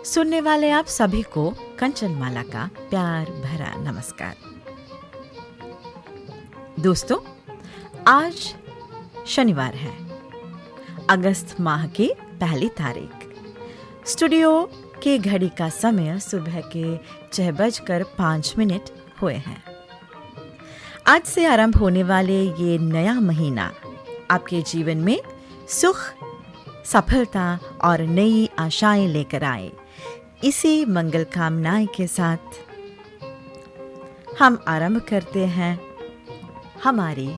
सुनने वाले आप सभी को कंचनमाला का प्यार भरा नमस्कार। दोस्तों, आज शनिवार है, अगस्त माह की पहली तारीख। स्टूडियो की घड़ी का समय सुबह के 6:05 हुए हैं। आज से आरंभ होने वाले ये नया महीना आपके जीवन में सुख, सफलता और नई आशाएं लेकर आए, इसी मंगल कामनाएं के साथ हम आरंभ करते हैं हमारी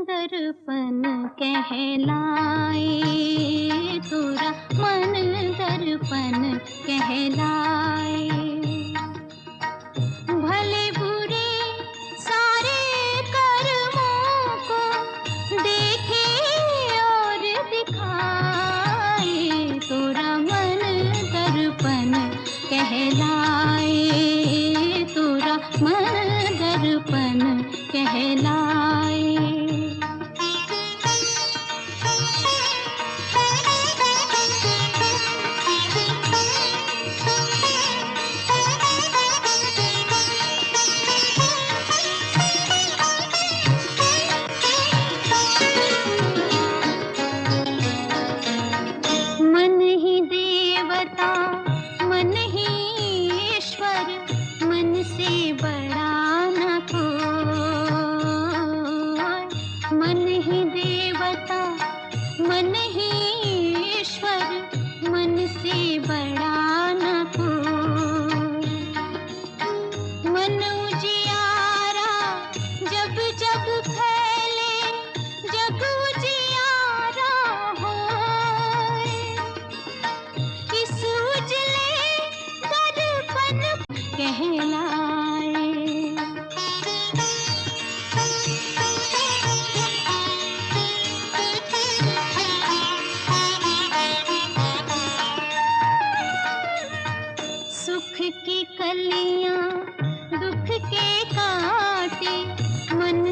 दर्पण कहलाए, तोरा मन दर्पण कहलाए। भले बुरे सारे कर्मों को देखे और दिखाए, तोरा मन दर्पण कहलाए, तोरा मन दर्पण कहलाए।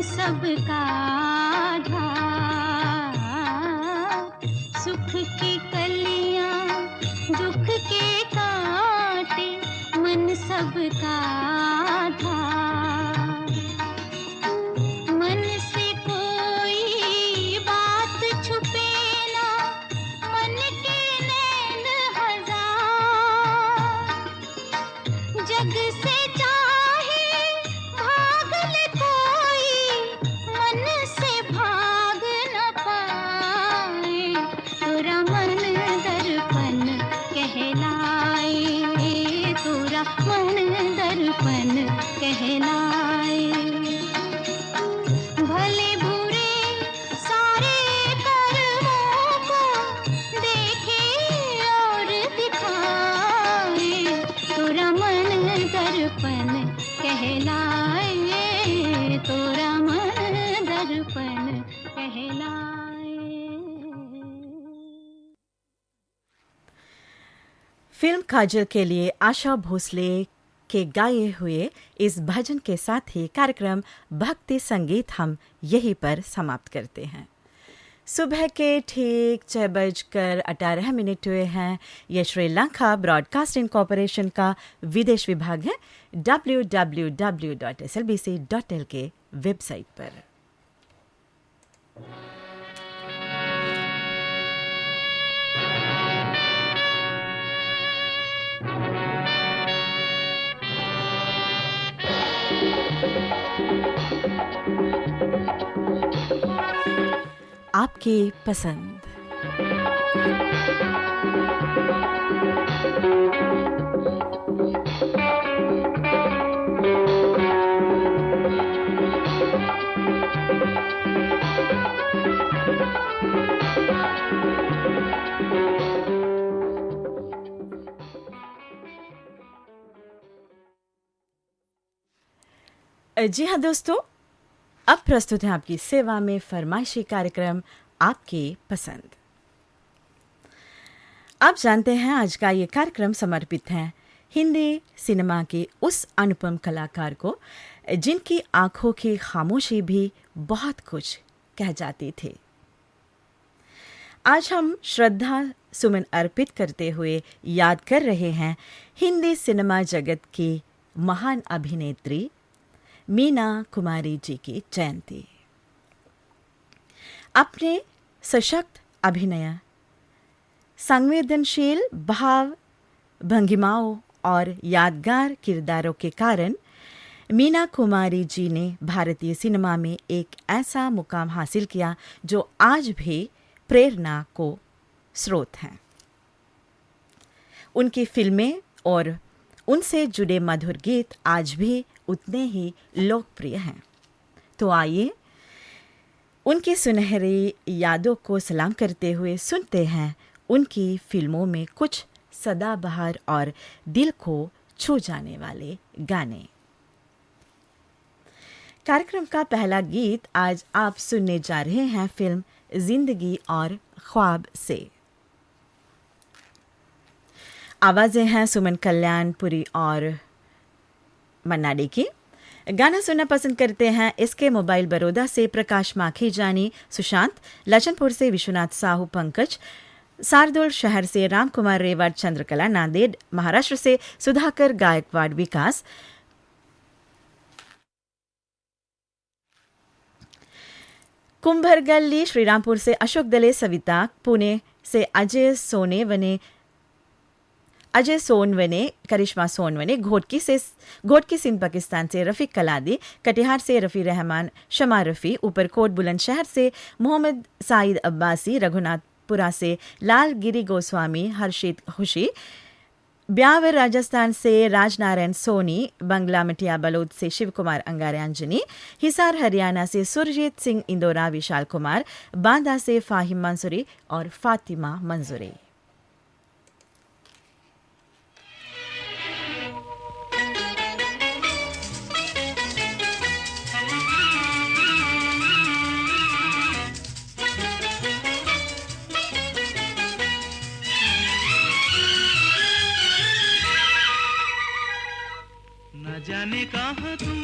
सबका आधार, सुख की कलियां दुख के कांटे, मन सबका आधार। मन से कोई बात छुपे ना, मन के नैन हजार, जग से फिल्म काजल के लिए आशा भोसले के गाए हुए इस भजन के साथ ही कार्यक्रम भक्ति संगीत हम यहीं पर समाप्त करते हैं। सुबह के ठीक 6:18 हुए हैं। यह श्रीलंका ब्रॉडकास्टिंग कॉरपोरेशन का विदेश विभाग है www.slbc.lk के वेबसाइट पर। आपकी पसंद। जी हाँ दोस्तों, अब प्रस्तुत है आपकी सेवा में फरमाइशी कार्यक्रम आपकी पसंद। आप जानते हैं आज का ये कार्यक्रम समर्पित है हिंदी सिनेमा के उस अनुपम कलाकार को जिनकी आंखों की खामोशी भी बहुत कुछ कह जाती थी। आज हम श्रद्धा सुमन अर्पित करते हुए याद कर रहे हैं हिंदी सिनेमा जगत की महान अभिनेत्री मीना कुमारी जी की जयंती। अपने सशक्त अभिनय, संवेदनशील भाव भंगिमाओं और यादगार किरदारों के कारण मीना कुमारी जी ने भारतीय सिनेमा में एक ऐसा मुकाम हासिल किया जो आज भी प्रेरणा को स्रोत है। उनकी फिल्में और उनसे जुड़े मधुर गीत आज भी उतने ही लोकप्रिय हैं। तो आइए उनकी सुनहरी यादों को सलाम करते हुए सुनते हैं उनकी फिल्मों में कुछ सदाबहार और दिल को छू जाने वाले गाने। कार्यक्रम का पहला गीत आज आप सुनने जा रहे हैं फिल्म जिंदगी और ख्वाब से। आवाजें हैं सुमन कल्याणपुरी और मन्नाडे की। गाना सुनना पसंद करते हैं इसके मोबाइल बड़ौदा से प्रकाश माखीजानी, सुशांत, लचनपुर से विश्वनाथ साहू, पंकज, सारदोल शहर से राम कुमार रेवाड़, चंद्रकला, नांदेड़ महाराष्ट्र से सुधाकर गायकवाड़, विकास, कुंभरगल्ली श्रीरामपुर से अशोक दले, सविता, पुणे से अजय सोनवने, करिश्मा सोनवने, घोटकी सिंध पाकिस्तान से रफ़ीक कलादी, कटिहार से रफ़ी रहमान, शमा रफ़ी, ऊपरकोट बुलंदशहर से मोहम्मद साइद अब्बासी, रघुनाथपुरा से लाल गिरी गोस्वामी, हर्षित खुशी, ब्यावर राजस्थान से राजनारायण सोनी, बंगला मटिया बलोद से शिव कुमार अंगारंजनी, हिसार हरियाणा से सुरजीत सिंह, इंदौरा विशाल कुमार, बांदा से फाहिम मंसूरी और फातिमा मंजूरी। न जाने कहाँ तुम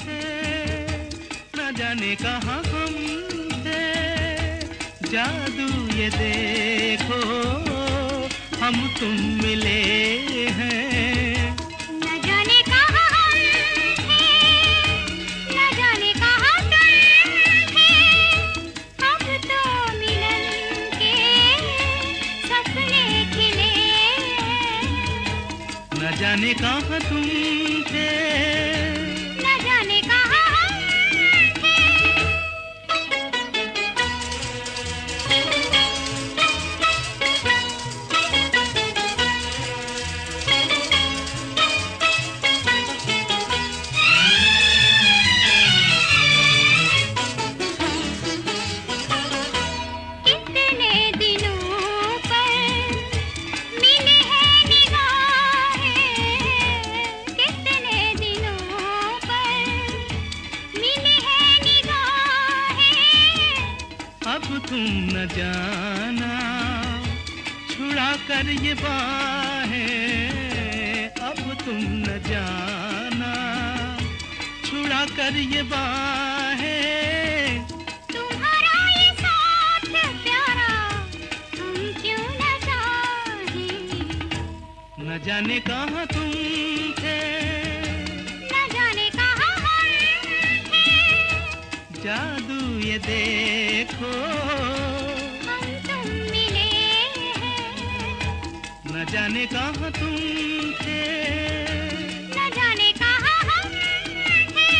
थे, न जाने कहाँ हम थे, जादू ये देखो हम तुम मिले हैं। न जाने कहाँ हम थे, न जाने कहाँ तुम थे, अब तो मिलन के सपने खिले। न जाने कहाँ तुम थे, न जाने कहाँ हम थे। कितने दिनों पर मिले हैं निगाहें, कितने दिनों पर मिले हैं निगाहें। अब तुम न जाना छुड़ा कर ये बाहें, अब तुम न जाना छुड़ा कर ये बाहें। तुम्हारा ये साथ जाने कहाँ तुम थे, न जाने कहाँ हम थे, जादू ये देखो हम तुम मिले हैं, न जाने कहाँ तुम थे, न जाने कहाँ हम थे।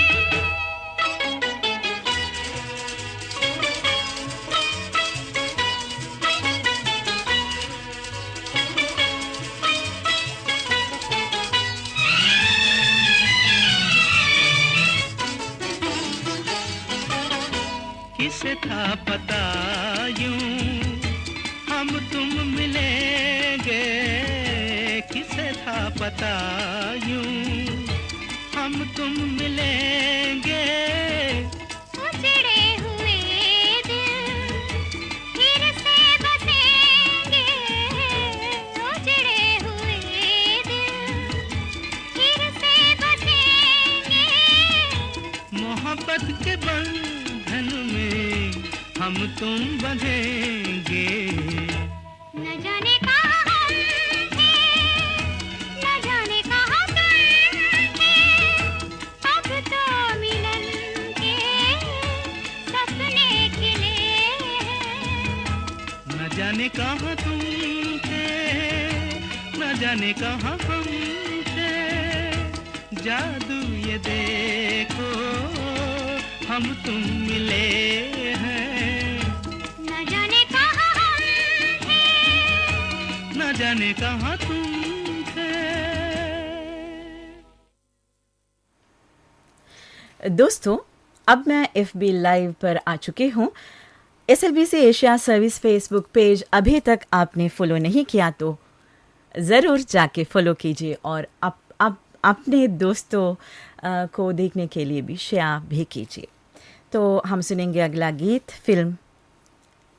किसे था पता यूं हम तुम मिलेंगे, किसे था पता यूं हम तुम मिलेंगे, उजड़े हुए दिल फिर से बसेंगे, उजड़े हुए दिल फिर से बसेंगे, मोहब्बत के बंधन में हम तुम बंधेंगे। न जाने कहाँ हम थे, न जाने कहाँ तुम थे, अब तो मिलन के सपने खिले हैं, न जाने कहाँ तुम थे, न जाने कहाँ हम थे, जादू ये देखो हम तुम मिले हैं, न जाने कहाँ हम थे। न जाने कहाँ तुम थे। दोस्तों, अब मैं FB लाइव पर आ चुकी हूँ। SLBC Asia service Facebook page अभी तक आपने फॉलो नहीं किया तो ज़रूर जाके फॉलो कीजिए और अपने दोस्तों को देखने के लिए भी शेयर भी कीजिए। तो हम सुनेंगे अगला गीत फिल्म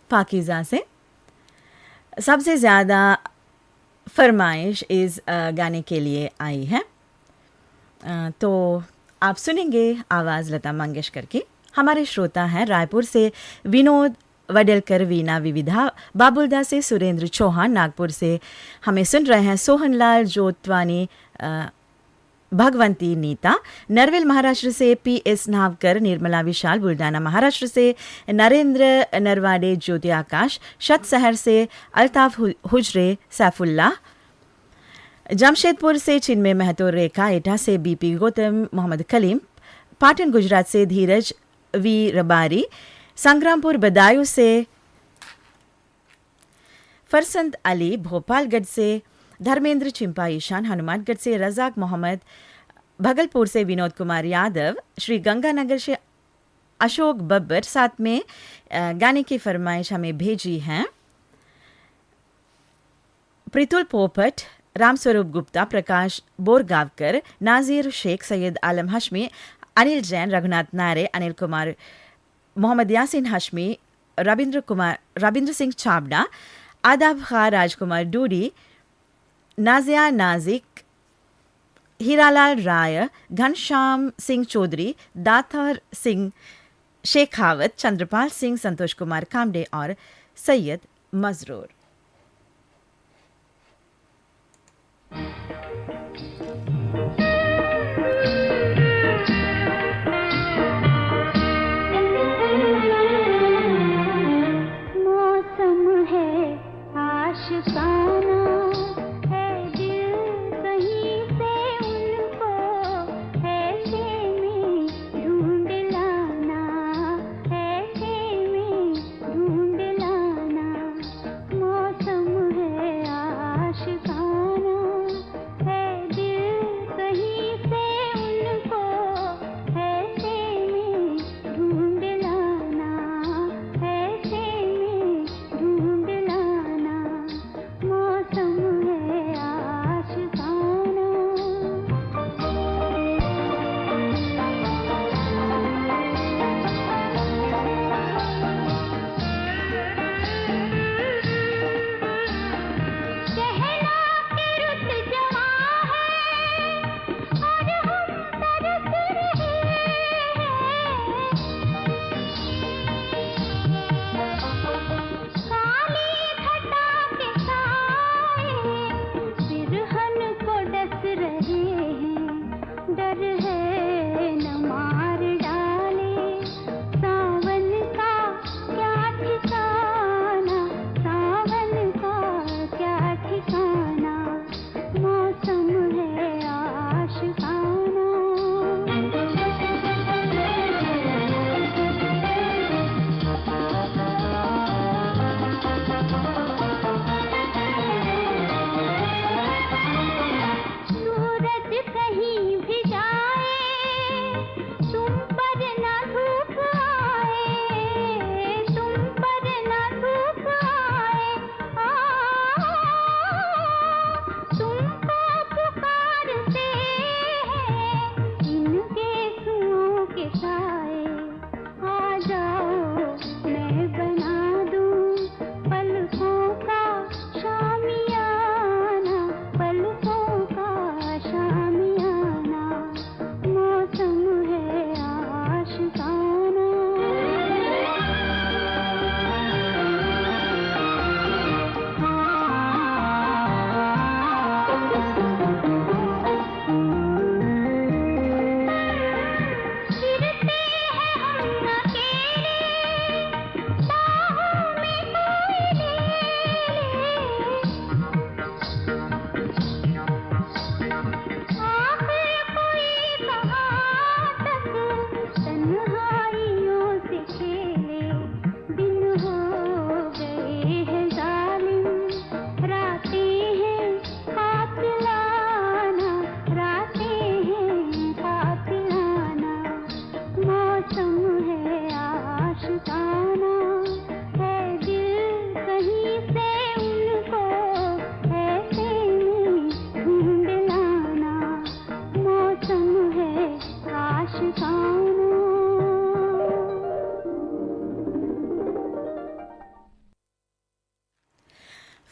पाकीज़ा से। सबसे ज़्यादा फरमाइश इस गाने के लिए आई है, तो आप सुनेंगे आवाज़ लता मंगेशकर की। हमारे श्रोता हैं रायपुर से विनोद वडेलकर, वीना विविधा, बाबुलदा से सुरेंद्र चौहान, नागपुर से हमें सुन रहे हैं सोहनलाल जोतवानी, भगवंती नीता, नरवेल महाराष्ट्र से PS नावकर, निर्मला विशाल, बुल्डाना महाराष्ट्र से नरेंद्र नरवाडे, ज्योति आकाश, शतशहर से अल्ताफ हुजरे, सैफुल्लाह, जमशेदपुर से चिन्मय महतो, रेखा एटा से BP गौतम, मोहम्मद कलीम, पाटन गुजरात से धीरज वी रबारी, संग्रामपुर बदायूं से फरसंद अली, भोपालगढ़ से धर्मेंद्र चिंपा ईशान, हनुमानगढ़ से रजाक मोहम्मद, भगलपुर से विनोद कुमार यादव, श्री गंगानगर से अशोक बब्बर, साथ में गाने की फरमाइश हमें भेजी हैं प्रितुल पोपट, रामस्वरूप गुप्ता, प्रकाश बोरगावकर, नाजीर शेख, सैयद आलम हशमी, अनिल जैन, रघुनाथ नारे, अनिल कुमार, मोहम्मद यासीन हशमी, रविंद्र सिंह छाबड़ा, आदाब खां, राजकुमार डूडी, नाजिया नाजिक, हीरालाल राय, घनश्याम सिंह चौधरी, दातार सिंह शेखावत, चंद्रपाल सिंह, संतोष कुमार कामडे और सैयद मजरूर। मौसम है आशिकाना, है दिल कहीं से उनको ऐसे में ढूंढ लाना, ऐसे में ढूंढ लाना। मौसम है आशिकाना, है दिल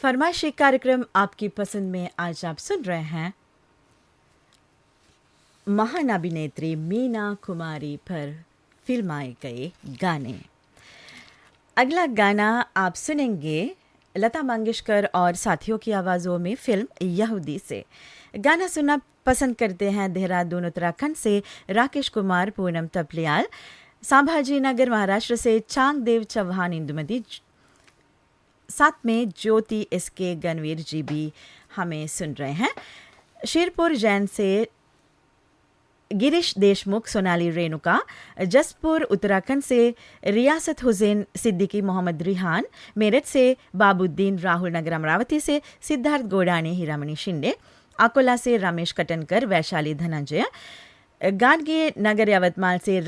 फरमाइशी कार्यक्रम आपकी पसंद में आज आप सुन रहे हैं महान अभिनेत्री मीना कुमारी पर फिल्माए गए गाने। अगला गाना आप सुनेंगे लता मंगेशकर और साथियों की आवाज़ों में फिल्म यहूदी से। गाना सुनना पसंद करते हैं देहरादून उत्तराखंड से राकेश कुमार, पूनम तपलियाल, संभाजी नगर महाराष्ट्र से चांगदेव चौहान, इंदुमती, साथ में ज्योति एसके गणवीर जी भी हमें सुन रहे हैं। शिरपुर जैन से गिरीश देशमुख, सोनाली रेणुका, जसपुर उत्तराखंड से रियासत हुसैन सिद्दीकी, मोहम्मद रिहान, मेरठ से बाबुद्दीन, राहुल नगर अमरावती से सिद्धार्थ गोडाने, हीरामणि शिंदे, अकोला से रमेश कटनकर, वैशाली धनंजय, गाडगे नगर यवतमाल से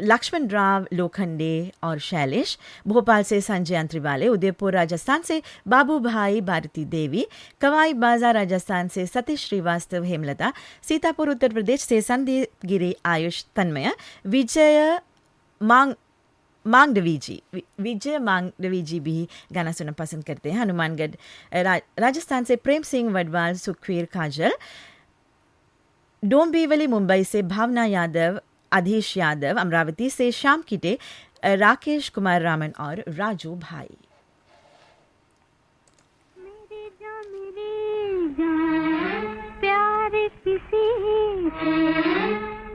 लक्ष्मण राव लोखंडे और शैलेश, भोपाल से संजय अंत्रिवाले, उदयपुर राजस्थान से बाबू भाई, भारती देवी, कवाई बाजार राजस्थान से सतीश श्रीवास्तव, हेमलता, सीतापुर उत्तर प्रदेश से संदीप गिरी, आयुष, तन्मय, विजय मांगडवी जी भी गाना सुनना पसंद करते हैं। हनुमानगढ़ राजस्थान से प्रेम सिंह वडवाल, सुखवीर काजल, डोंबिवली मुंबई से भावना यादव, अधीश यादव, अमरावती से श्याम किटे, राकेश कुमार रामन और राजू भाई। मेरी जान प्यार किसी से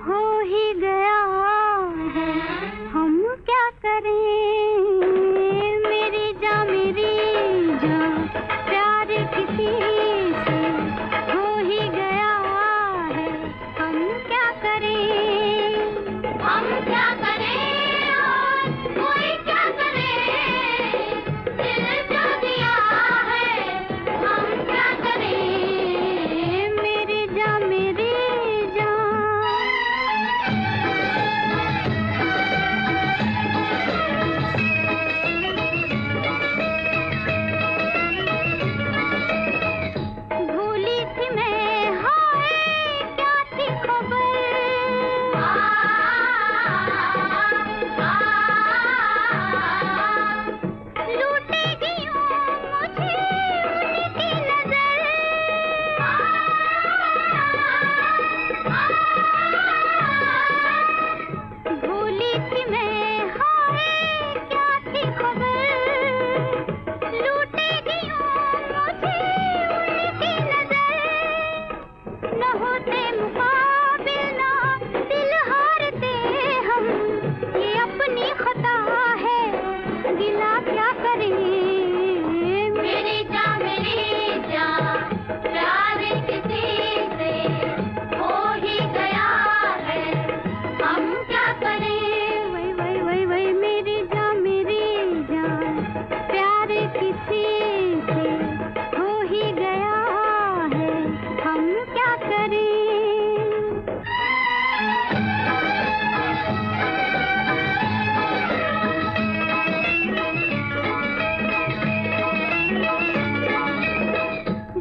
हो ही गया है, हम क्या करें। मेरी जान प्यार किसी से हो ही गया है, हम क्या करें। हम क्या करें और कोई क्या करे, दिल जो दिया है हम क्या करें। मेरी जान भूली थी मैं, हाय क्या थी खबर। लूटेगी मुझे उनकी नजर। भूली थी मैं, हाय क्या थी खबर। लूटेगी मुझे उनकी नजर। न होते मुकाबिल ना दिल हारते हम, ये अपनी खता है, गिला क्या करें। मेरी जान प्यार किसी से हो ही गया है, हम क्या करें। वही मेरी जान प्यार किसी से हो ही गया है, हम क्या करें।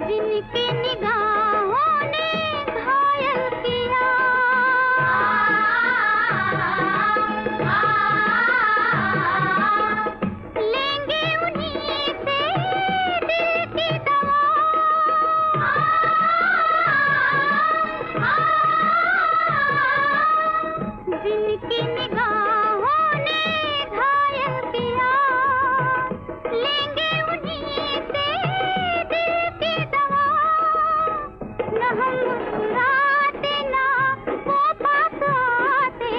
जिनकी निगाहों ने घायल किया, लेंगे उन्हीं से दिल की दवा। जिनकी निगाहों ने घायल किया, लेंगे उन्हीं से दिल की दवा। न हम मुस्कुराते ना वो पास आते,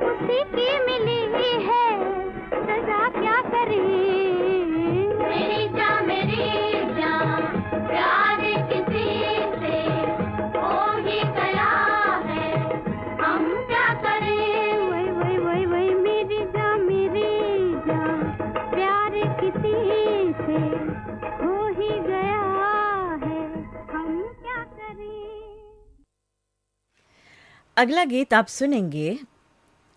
उसी की मिली है सजा, क्या करें। मेरी जान प्यार किसी से हो ही गया है, हम क्या करें। वही मेरी जान प्यार किसी से हो ही गया है, हम क्या करें। अगला गीत आप सुनेंगे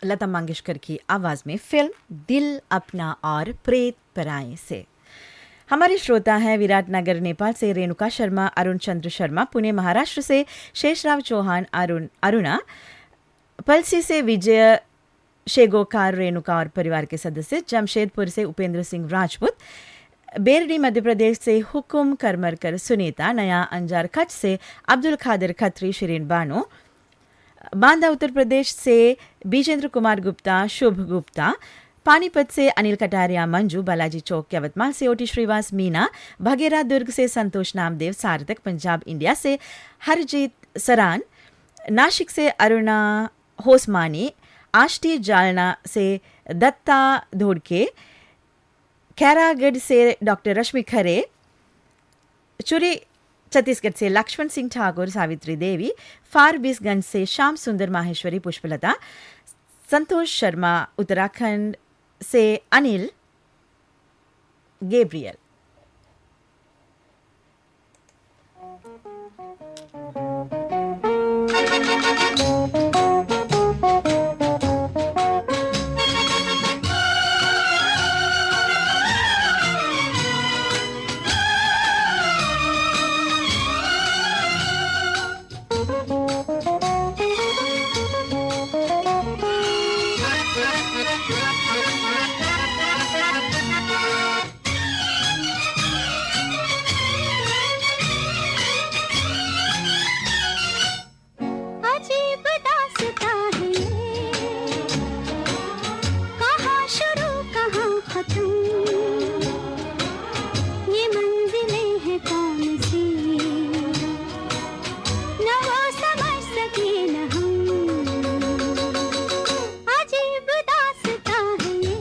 लता मंगेशकर की आवाज़ में फिल्म दिल अपना और प्रेत पराए से। हमारे श्रोता हैं विराटनगर नेपाल से रेणुका शर्मा, अरुण चंद्र शर्मा, पुणे महाराष्ट्र से शेषराव चौहान, अरुणा, पलसी से विजय शेगोकार, रेणुका और परिवार के सदस्य, जमशेदपुर से उपेंद्र सिंह राजपूत, बेरडी मध्य प्रदेश से हुकुम करमरकर सुनीता, नया अंजार खच से अब्दुल खादिर खत्री शिरीन बानो, बांदा उत्तर प्रदेश से बीजेंद्र कुमार गुप्ता शुभ गुप्ता, पानीपत से अनिल कटारिया मंजू, बालाजी चौक यवतमाल से ओटी श्रीवास मीना, भगेरा दुर्ग से संतोष नामदेव सार्थक, पंजाब इंडिया से हरजीत सरान, नासिक से अरुणा होसमानी, आष्टी जालना से दत्ता धोड़के, खैरागढ़ से डॉक्टर रश्मि खरे, चुरी छत्तीसगढ़ से लक्ष्मण सिंह ठाकुर, सावित्री देवी, फारबिसगंज से श्याम सुंदर माहेश्वरी पुष्पलता, संतोष शर्मा, उत्तराखंड से अनिल गैब्रियल। अजीब दास्तां है ये, कहाँ शुरू कहाँ खत्म, ये मंजिलें हैं कौन सी, न वो समझ सके न हम। अजीब दास्तां है ये,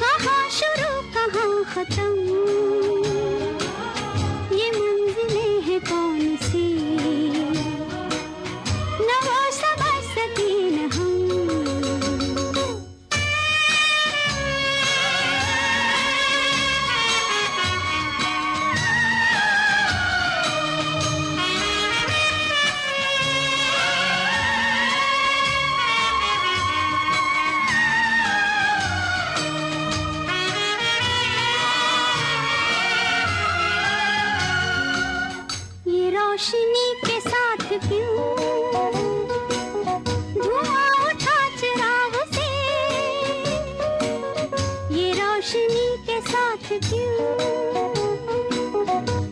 कहाँ शुरू कहाँ खत्म, ये मंजिलें हैं कौन सी, न वो समझ सके न हम। ये रोशनी के साथ क्यों धुआं उठा चिराग से, ये रोशनी के साथ क्यों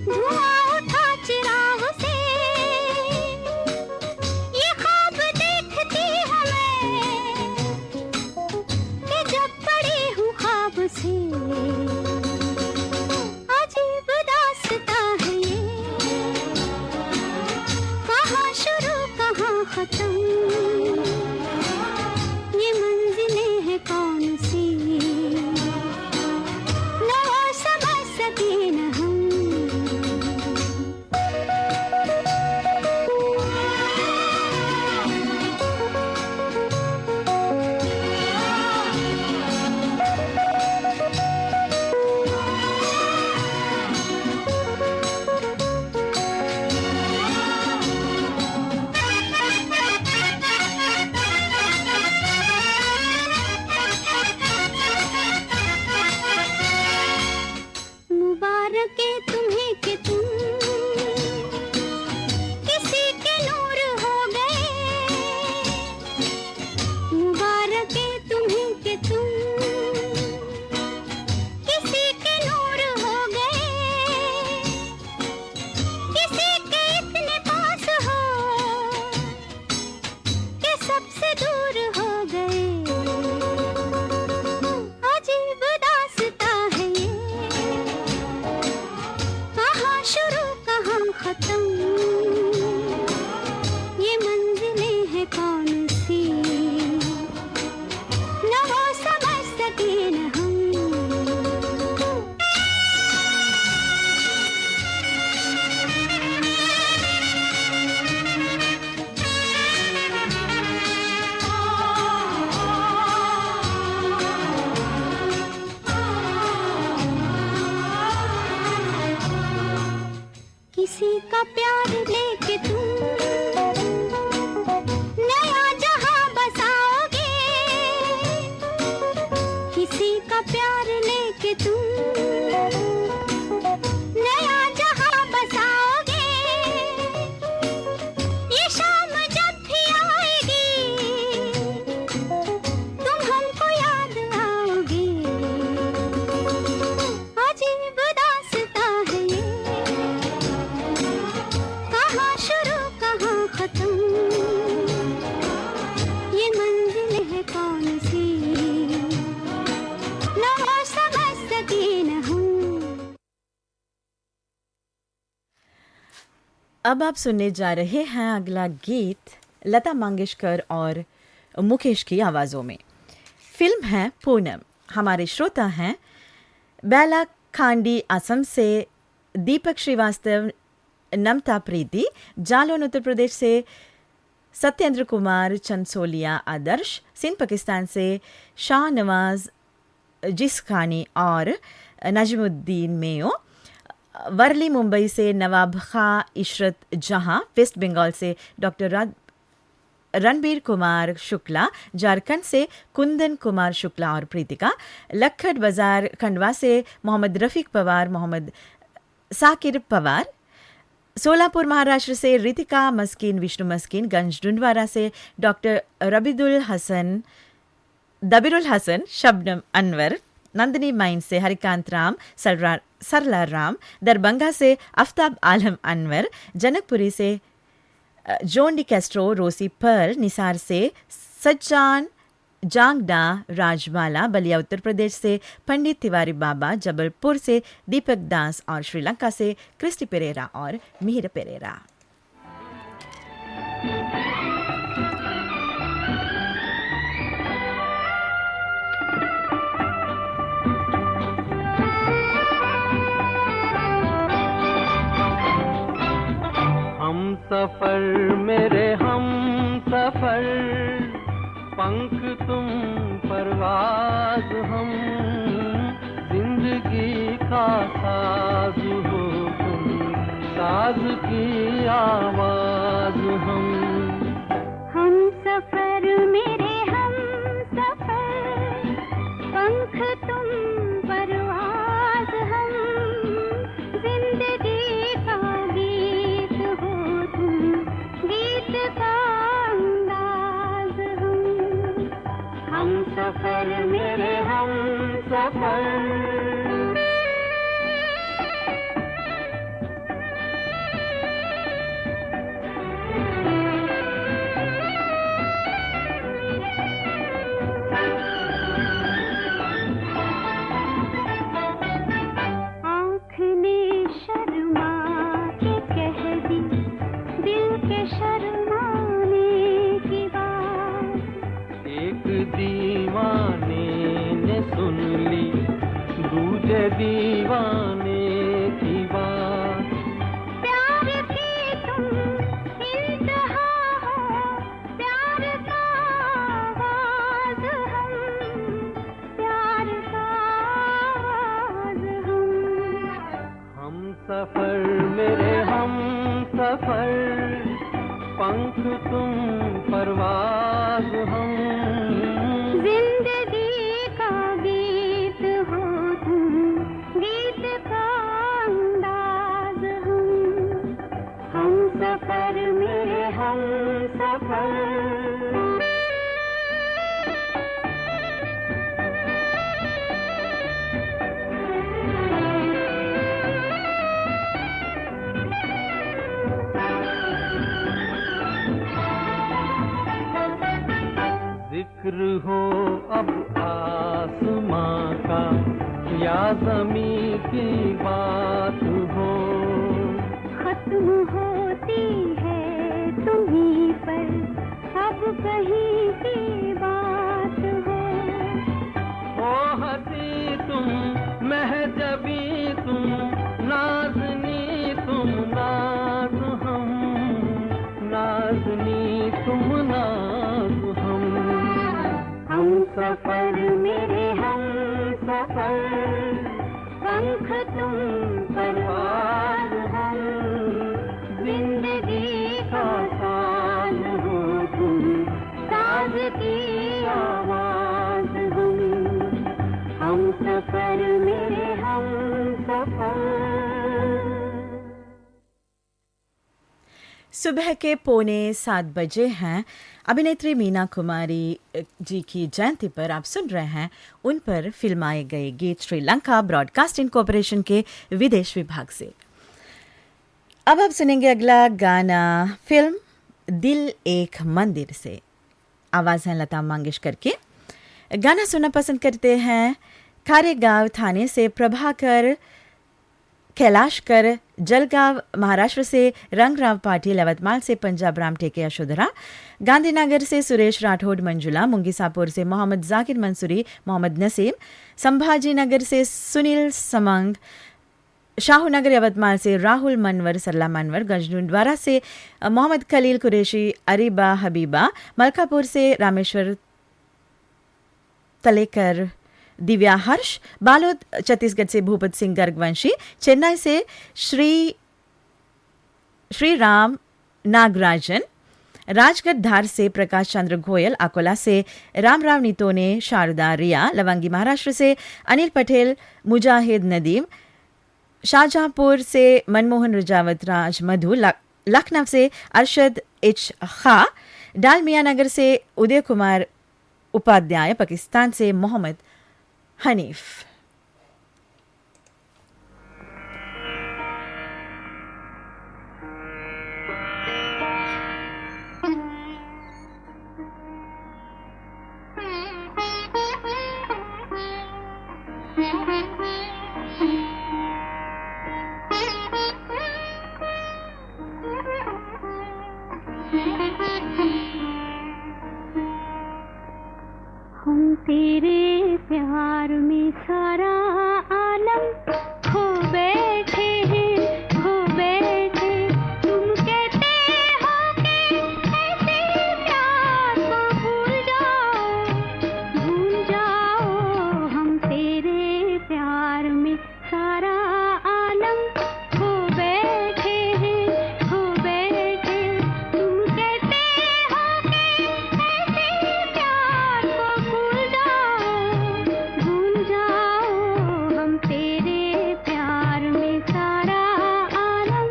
धुआं उठा चिराग से, ये ख्वाब देखती हूँ मैं कि जब पड़ी हूँ ख्वाब से। अजीब दास्तां है ये, कहाँ शुरू कहाँ खत्म, ये मंजिलें हैं कौन सी, न वो समझ सके न हम। अब आप सुनने जा रहे हैं अगला गीत लता मंगेशकर और मुकेश की आवाज़ों में। फिल्म है पूनम। हमारे श्रोता हैं बेला खांडी असम से, दीपक श्रीवास्तव, नमता प्रीति, जालौन उत्तर प्रदेश से, सत्येंद्र कुमार, चंदसोलिया आदर्श, सिंध पाकिस्तान से, शाह नवाज जिसखानी और नजमुद्दीन मेयो, वर्ली मुंबई से नवाब खां इशरत जहां, वेस्ट बंगाल से डॉक्टर रणबीर कुमार शुक्ला, झारखंड से कुंदन कुमार शुक्ला और प्रीतिका, लखट बाजार खंडवा से मोहम्मद रफ़ीक पवार, मोहम्मद साकिर पवार, सोलापुर महाराष्ट्र से रितिका मस्किन, विष्णु मस्किन, गंज डुंडवारा से डॉक्टर दबीरुल हसन, शबनम अनवर, नंदिनी माइन से हरिकांत राम, सरला राम, दरभंगा से आफ्ताब आलम अनवर, जनकपुरी से John D Castro, Rosie Pearl, Nisar से सज्जान जांगडा राजमाला, बलिया उत्तर प्रदेश से पंडित तिवारी बाबा, जबलपुर से दीपक दास और श्रीलंका से क्रिस्टी पेरेरा और मिहिर पेरेरा। हम सफर मेरे हम सफर, पंख तुम परवाज हम, जिंदगी का साज हो तुम, साज की आवाज हम सफर मेरे हम सफर, पंख तुम परवाज हम, जिंदगी का गीत हो तुम, गीत का अंदाज हम सफर मेरे हम सफर। दीवाने की बात, प्यार की तुम इंतहा हो, प्यार का आवाज हम, प्यार का आवाज हम सफर मेरे हम सफर, पंख तुम परवाज हम, जिंदगी का गीत हो तुम, गीत का अंदाज हम सफर मेरे हम सफर। जिक्र हो अब आसमां का या ज़मीं की बात हो, खत्म होती है तुम्हीं पर अब कहीं की बात हो हंसी तुम महजबी तुम, नाज़नी तुम नाज़ हम, नाज़नी तुम नाज़ हम सफर मेरे हम सफर, पंख तुम परवाज हम, जिंदगी का साज हो तुम, साज की आवाज हम सफर मेरे हम सफर। सुबह के 6:45 हैं। अभिनेत्री मीना कुमारी जी की जयंती पर आप सुन रहे हैं उन पर फिल्माए गए गीत श्रीलंका ब्रॉडकास्टिंग कॉरपोरेशन के विदेश विभाग से। अब आप सुनेंगे अगला गाना फिल्म दिल एक मंदिर से। आवाज़ है लता मंगेशकर की। गाना सुनना पसंद करते हैं खारेगांव थाने से प्रभाकर कैलाश कर, जलगांव महाराष्ट्र से रंगराव पाटिल, यवतमाल से पंजाब राम टेके यशोधरा, गांधीनगर से सुरेश राठौड़ मंजुला, मुंगीसापुर से मोहम्मद जाकिर मंसूरी, मोहम्मद नसीम, संभाजीनगर से सुनील समंग, शाहूनगर यवतमाल से राहुल मनवर, सरला मनवर, गंजनुद्वारा से मोहम्मद खलील कुरैशी, अरीबा हबीबा, मलकापुर से रामेश्वर तलेकर, दिव्या हर्ष, बालोद छत्तीसगढ़ से भूपत सिंह गर्गवंशी, चेन्नई से श्री राम नागराजन, राजगढ़ धार से प्रकाश चंद्र गोयल, अकोला से रामराव नितोने, शारदा रिया, लवंगी महाराष्ट्र से अनिल पटेल, मुजाहिद नदीम, शाहजहांपुर से मनमोहन रजावत राज मधु, लखनऊ से अरशद एच खा, डालमिया नगर से उदय कुमार उपाध्याय, पाकिस्तान से मोहम्मद हनीफ। हम तेरे प्यार में सारा आलम खो बैठे हैं, खो बैठे। तुम कहते हो कि ऐसे प्यार को भूल जाओ। हम तेरे प्यार में सारा आलम खो बैठे हैं, खो बैठे। तुम कहते हो कि ऐसे प्यार को भूल जाओ। हम तेरे प्यार में सारा आलम।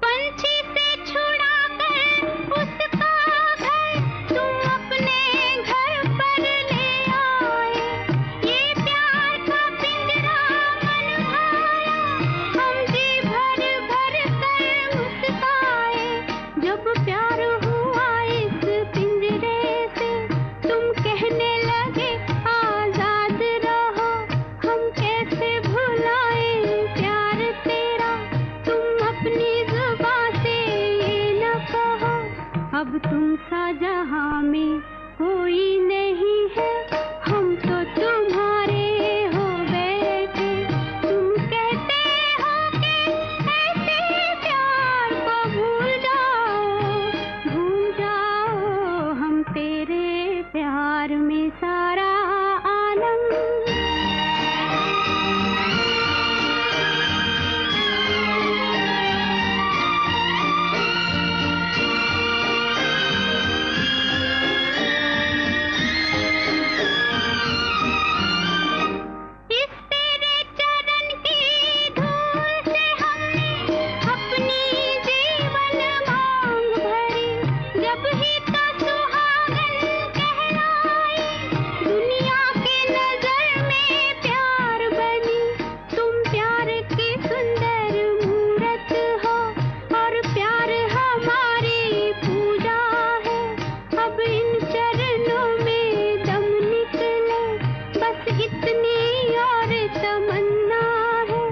पंछी से छुड़ा कर उसका घर तुम अपने घर पर ले आए। ये प्यार का पिंजरा मन भाया, हम जी भर भर कर मुस्काए। जब प्यार हुआ इस पिंजरे से, तुम कहने लगे आजाद रहो। हम कैसे भुलाए प्यार तेरा, तुम अपनी जुबां से ये न कहो। अब तुम सा जहां में कोई नहीं है, हम तो तुम्हारे हो बैठे। तुम कहते हो कि ऐसे प्यार को भूल जाओ। हम तेरे प्यार में सारा आलम। इस तेरे चरण की धूल से हमने अपनी जीवन मांग भरी। जब ही तो सुहागन कहलाई, दुनिया की नजर में प्यार बनी। तुम प्यार की सुंदर मूरत हो, और प्यार हमारी पूजा है। अब इन चरणों में दम निकले, बस इतनी और तमन्ना है।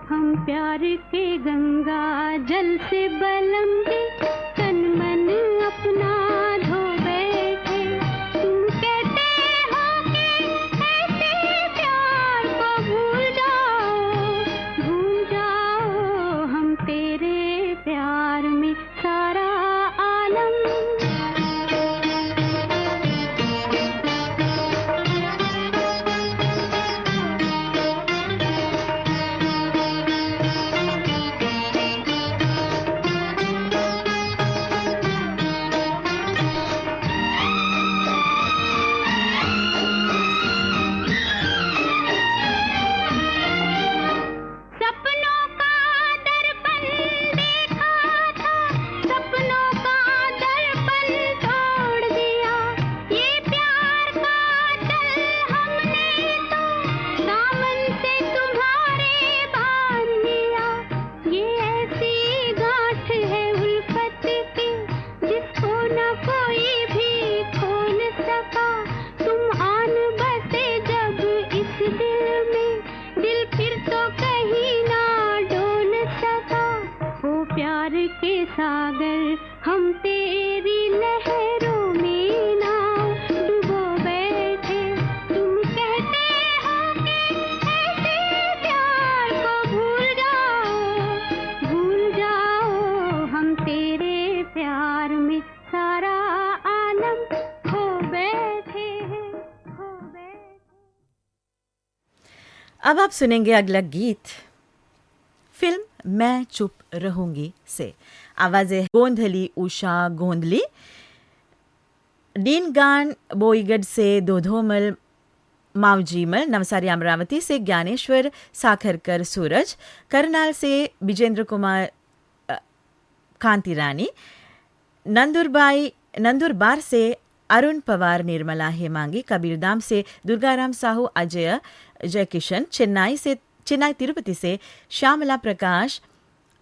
हम प्यार के गंगा जल से बलम दे, तन मन अपना धो बैठे। तुम कहते हो कि ऐसे प्यार को भूल जाओ। हम तेरे प्यार में सारा आलम। अब आप सुनेंगे अगला गीत फिल्म मैं चुप रहूंगी से। आवाज़ें गोंधली उषा गोंधली, डीन गान बोईगढ़ से दोधोमल मावजीमल, नवसारी अमरावती से ज्ञानेश्वर साखरकर सूरज, करनाल से विजेंद्र कुमार कांति रानी, नंदुरबार से अरुण पवार निर्मला हेमांगी, कबीरधाम से दुर्गाराम साहू अजय जयकिशन, चेन्नई तिरुपति से श्यामला प्रकाश,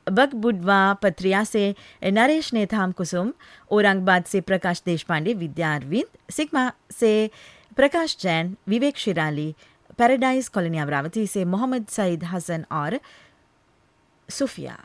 बगबुडवा पत्रिया से नरेश नेथाम कुसुम, औरंगाबाद से प्रकाश देशपांडे विद्या अरविंद, सिग्मा से प्रकाश जैन, विवेक शिराली, पैराडाइज कॉलोनी अमरावती से मोहम्मद सईद हसन और सुफिया।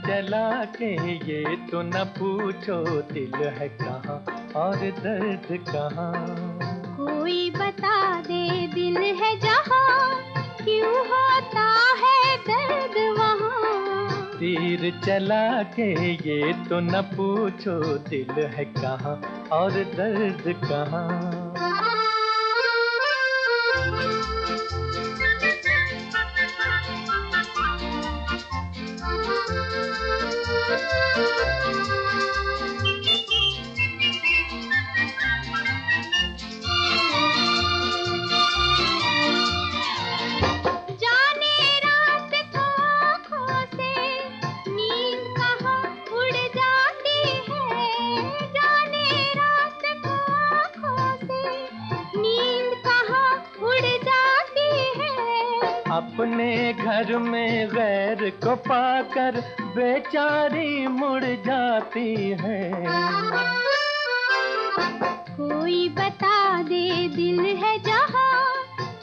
चला के ये तो न पूछो दिल है कहाँ और दर्द कहाँ। कोई बता दे दिल है जहाँ, क्यों होता है दर्द वहाँ। तीर चला के ये तो न पूछो दिल है कहाँ और दर्द कहाँ। अपने घर में गैर को पाकर बेचारी मुड़ जाती है। कोई बता दे दिल है जहाँ,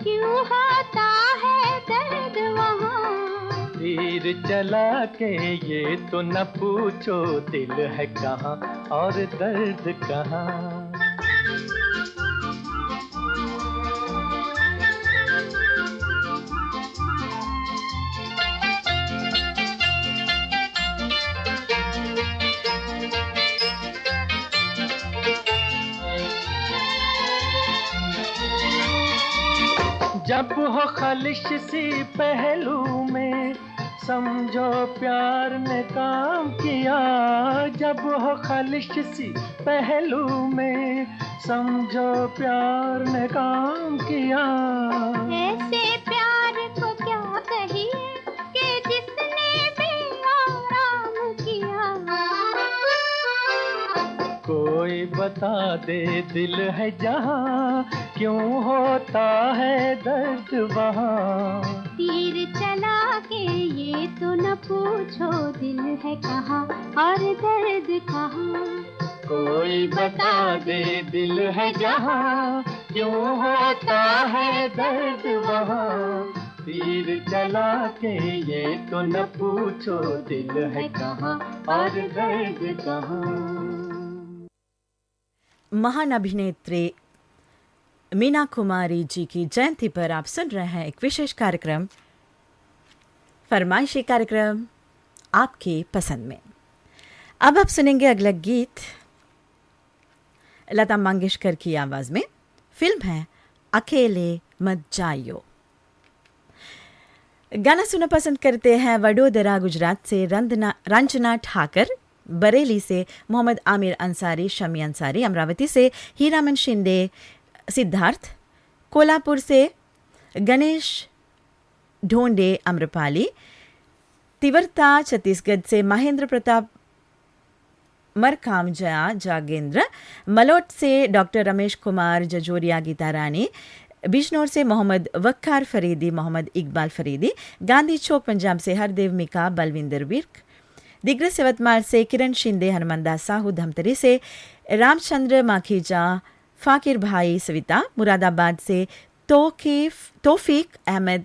क्यों होता है दर्द वहाँ। तीर चला के ये तो न पूछो दिल है कहाँ और दर्द कहाँ। जब हो खलिश सी पहलू में समझो प्यार ने काम किया। जब हो खलिश सी पहलू में समझो प्यार ने काम किया। ऐसे प्यार को क्या कहिए कि जिसने भी आराम किया। कोई बता दे दिल है जहाँ, क्यों होता है दर्द वहाँ। तीर चला के ये तो न पूछो दिल है कहाँ और दर्द कहाँ। कोई बता दे दिल है जहाँ, क्यों होता है दर्द वहाँ। तीर चला के ये तो न पूछो दिल है कहाँ और दर्द कहाँ। महान अभिनेत्री मीना कुमारी जी की जयंती पर आप सुन रहे हैं एक विशेष कार्यक्रम, फरमाइशी कार्यक्रम आपकी पसंद में। अब आप सुनेंगे अगला गीत लता मंगेशकर की आवाज में। फिल्म है अकेले मत जाइयो। गाना सुनना पसंद करते हैं वडोदरा गुजरात से रंजना ठाकर, बरेली से मोहम्मद आमिर अंसारी, शमी अंसारी, अमरावती से हीरामन शिंदे, सिद्धार्थ, कोल्हापुर से गणेश ढोंडे अम्रपाली, तिवरता छत्तीसगढ़ से महेंद्र प्रताप मरकाम जया जागेंद्र, मलोट से डॉक्टर रमेश कुमार जजोरिया गीता रानी, बिजनौर से मोहम्मद वक्कार फरीदी, मोहम्मद इकबाल फरीदी, गांधी चौक पंजाब से हरदेव मिका बलविंदर विर्क, दिग्रस यवतमाल से किरण शिंदे, हनुमंदास साहू, धमतरी से रामचंद्र माखीजा, फाकिर भाई सविता, मुरादाबाद से तौफीक अहमद,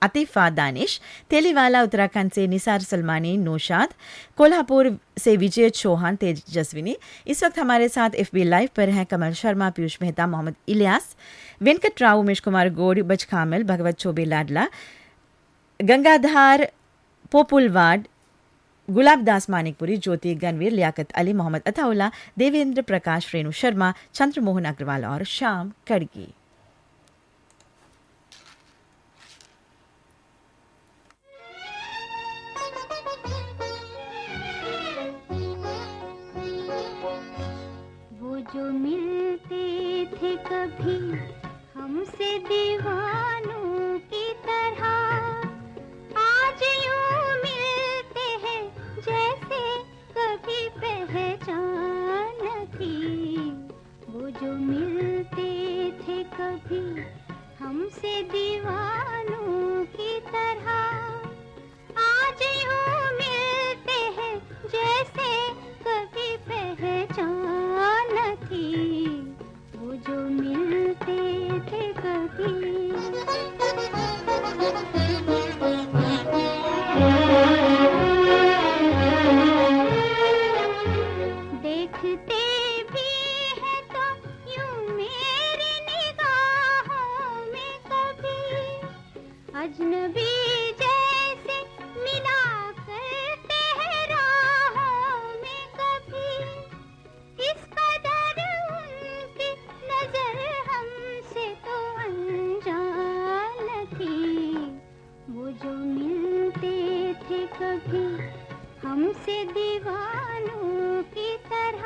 अतीफ़ा दानिश, तेलीवाला उत्तराखंड से निसार सलमानी, नौशाद, कोल्हापुर से विजय चौहान, तेजस्विनी। इस वक्त हमारे साथ FB लाइव पर हैं कमल शर्मा, पीयूष मेहता, मोहम्मद इलियास, वेंकट राव, उमेश कुमार गौड़, बचखामल, भगवत चौबे लाडला, गंगाधार पोपुलवाड, गुलाबदास मानिकपुरी, ज्योति गनवीर, लियाकत अली, मोहम्मद अताउल्ला, देवेंद्र प्रकाश, रेणु शर्मा, चंद्रमोहन अग्रवाल और श्याम कड़गी। वो जो मिलते थे कभी हमसे दीवानों की तरह, आज यूं मिलते हैं जैसे कभी पहचान थी। वो जो मिलते थे कभी हमसे दीवानों की तरह, आज यूं मिलते हैं जैसे कभी पहचान थी। वो जो मिलते थे कभी। देखते भी है तो यूं मेरी निगाहों में कभी अजनबी जैसे मिला करते हैं राहों में कभी। इस कदर उनकी नजर हमसे तो अनजान थी। वो जो मिलते थे कभी हमसे दीवानों की तरह,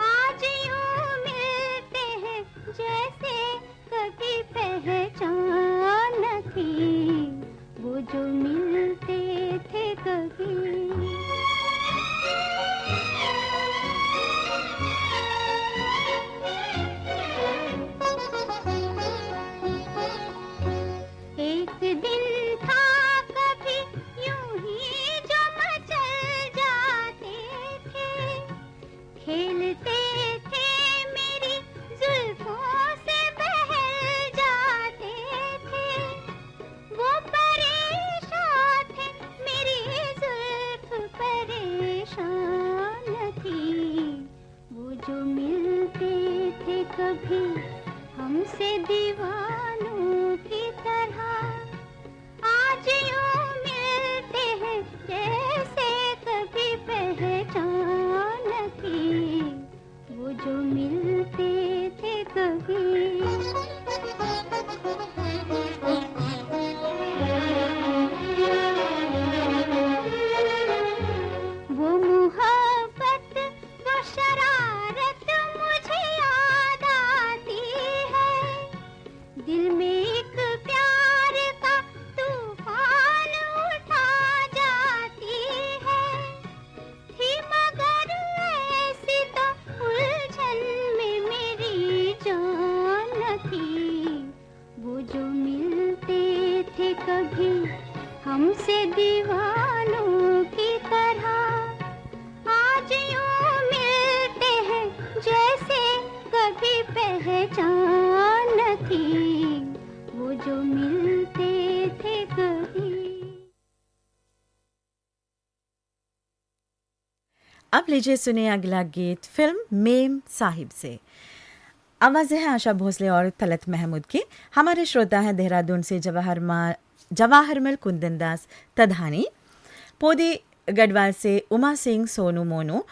आज यूं मिलते हैं जैसे कभी पहचान थी। वो जो मिलते थे कभी। एक दिन था कभी यूं ही जो मचल जाते थे, खेलते थे मेरी जुल्फों से बहल जाते थे। वो परेशान थे, मेरी जुल्फ परेशान थी। वो जो मिलते थे कभी हमसे दीवानों की तरह, आज यूं मिलते हैं जैसे कभी पहचान थी। वो जो मिलते थे कभी। वो मोहब्बत, वो शरारत मुझे याद आती है। दिल में एक प्यार का तूफान उठा जाती है। थी मगर ऐसी तो उलझन में मेरी जान थी। वो जो मिलते थे कभी हमसे दीवानों की तरह, आज यूं मिलते हैं जैसे कभी पहचान थी। वो जो मिलते थे कभी। अब लीजिए सुने अगला गीत फिल्म मेम साहिब से। आवाज़ें हैं आशा भोसले और तलत महमूद की। हमारे श्रोता हैं देहरादून से जवाहरमल कुंदन दास तधानी, पोदी गढ़वाल से उमा सिंह सोनू मोनू,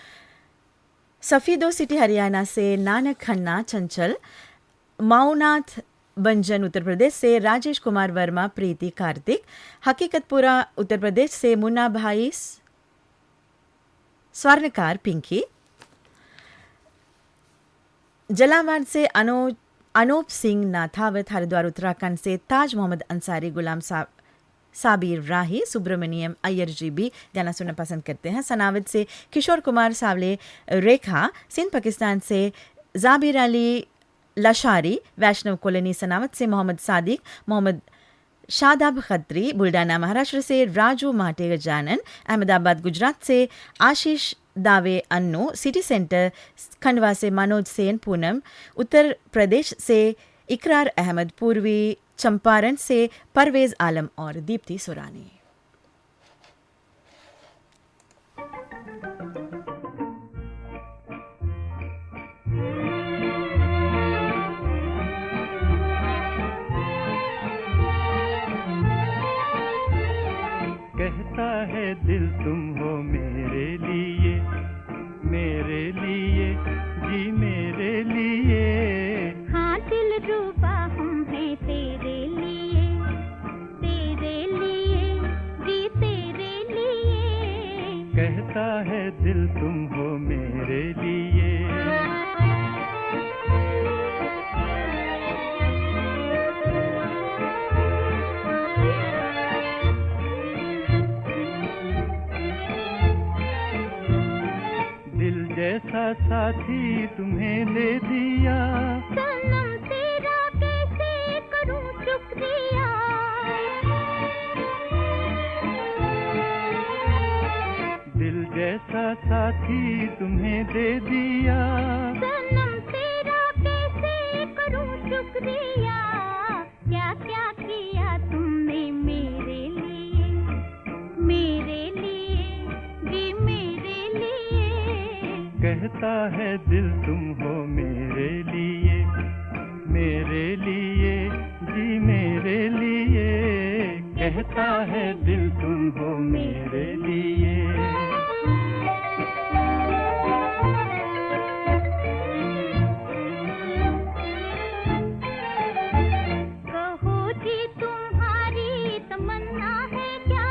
सफ़ीदो सिटी हरियाणा से नानक खन्ना चंचल, माऊनाथ बंजन उत्तर प्रदेश से राजेश कुमार वर्मा, प्रीति कार्तिक, हकीकतपुरा उत्तर प्रदेश से मुन्ना भाई स्वर्णकार पिंकी, जलावाड़ से अनूप सिंह नाथावत, हरिद्वार उत्तराखंड से ताज मोहम्मद अंसारी, गुलाम साबिर राही, सुब्रमण्यम अय्यर जी भी गाना सुनना पसंद करते हैं। सनावत से किशोर कुमार सावले, रेखा, सिंध पाकिस्तान से जाबिर अली लशारी, वैष्णव कॉलोनी सनावत से मोहम्मद सादिक, मोहम्मद शादाब खत्री, बुल्डाना महाराष्ट्र से राजू माटे गजानन, अहमदाबाद गुजरात से आशीष दावे अन्नू, सिटी सेंटर खंडवा से मनोज सेन पूनम, उत्तर प्रदेश से इकरार अहमद पूर्वी चंपारण से परवेज आलम और दीप्ति सुरानी। कहता है दिल तुम हो मेरे लिए जी मेरे लिए। हाँ दिल रूबा हम हैं तेरे लिए जी तेरे लिए। कहता है दिल तुम हो मेरे लिए। जैसा साथी तुम्हें दे दिया, सनम तेरा कैसे करूं शुक्रिया। दिल जैसा साथी तुम्हें दे दिया, सनम तेरा कैसे करूं शुक्रिया। क्या क्या किया तुमने मेरे लिए जी मेरे लिए। कहता है दिल तुम हो मेरे लिए जी मेरे लिए। कहता है दिल तुम हो मेरे लिए। कहो जी तुम्हारी तमन्ना है क्या।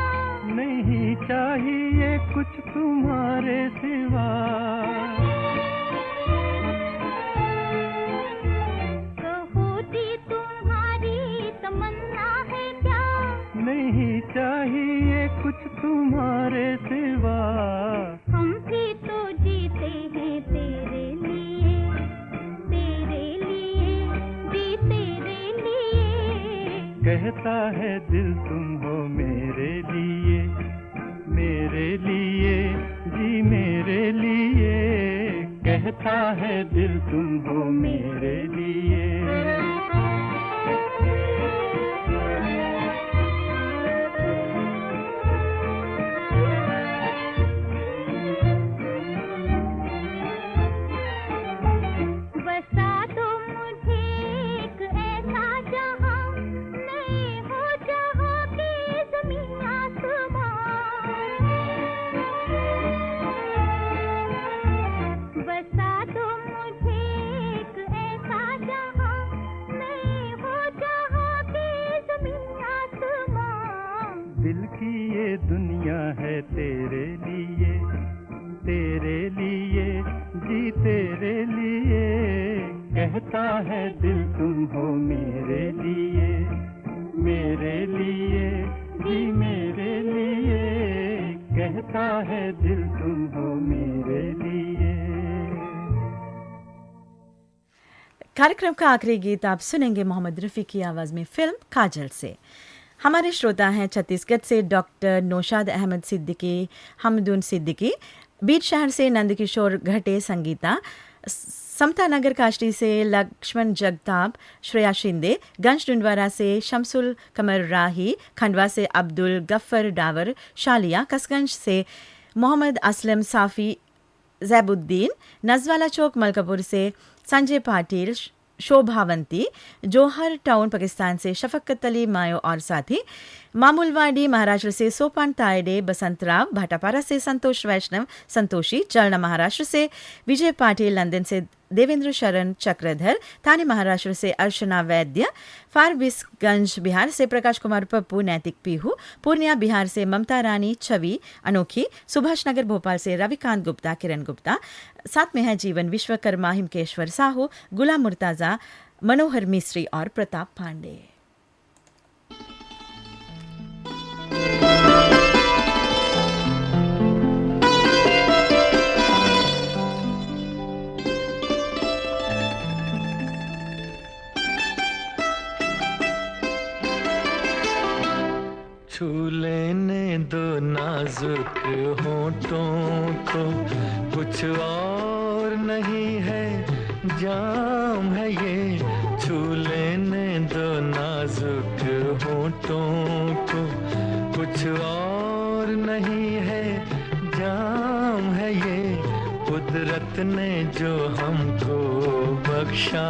नहीं चाहिए कुछ तुम्हारे सिवा। नहीं चाहिए कुछ तुम्हारे सिवा। हम भी तो जीते हैं तेरे लिए जी तेरे लिए। कहता है दिल तुम हो मेरे लिए जी मेरे लिए। कहता है दिल तुम हो मेरे लिए। दिल की ये दुनिया है तेरे लिए जी तेरे लिए। कहता है दिल तुम हो मेरे लिए जी मेरे लिए। कहता है दिल तुम हो मेरे लिए। कार्यक्रम का आखिरी गीत आप सुनेंगे मोहम्मद रफ़ी की आवाज़ में फिल्म काजल से। हमारे श्रोता हैं छत्तीसगढ़ से डॉक्टर नौशाद अहमद सिद्दीकी, हमदून सिद्दीकी, बीड शहर से नंदकिशोर घटे संगीता, समता नगर काष्टी से लक्ष्मण जगताप, श्रेया शिंदे, गंज डुंडवारा से शमसुल कमर राही, खंडवा से अब्दुल गफ्फर डावर, शालिया, कसगंज से मोहम्मद असलम साफ़ी, जैबुद्दीन, नजवाला चौक मलकापुर से संजय पाटिल, शोभावंती, जोहर टाउन पाकिस्तान से शफकत अली मायो और साथी, मामूलवाड़ी महाराष्ट्र से सोपान तायडे, बसंतराव, भाटापारा से संतोष वैष्णव संतोषी, जलना महाराष्ट्र से विजय पाटिल, लंदन से देवेंद्र शरण चक्रधर, थाने महाराष्ट्र से अर्चना वैद्य, फारबिसगंज बिहार से प्रकाश कुमार पप्पू, नैतिक पीहू, पूर्णिया बिहार से ममता रानी छवि अनोखी, सुभाष नगर भोपाल से रविकांत गुप्ता, किरण गुप्ता, साथ में है जीवन विश्वकर्मा, हिमकेश्वर साहू, गुलाम मुर्ताजा, मनोहर मिस्त्री और प्रताप पांडे। छू लेने दो नाजुक होठों को, कुछ और नहीं है जाम है ये, छू ले कुदरत ने जो हमको बख्शा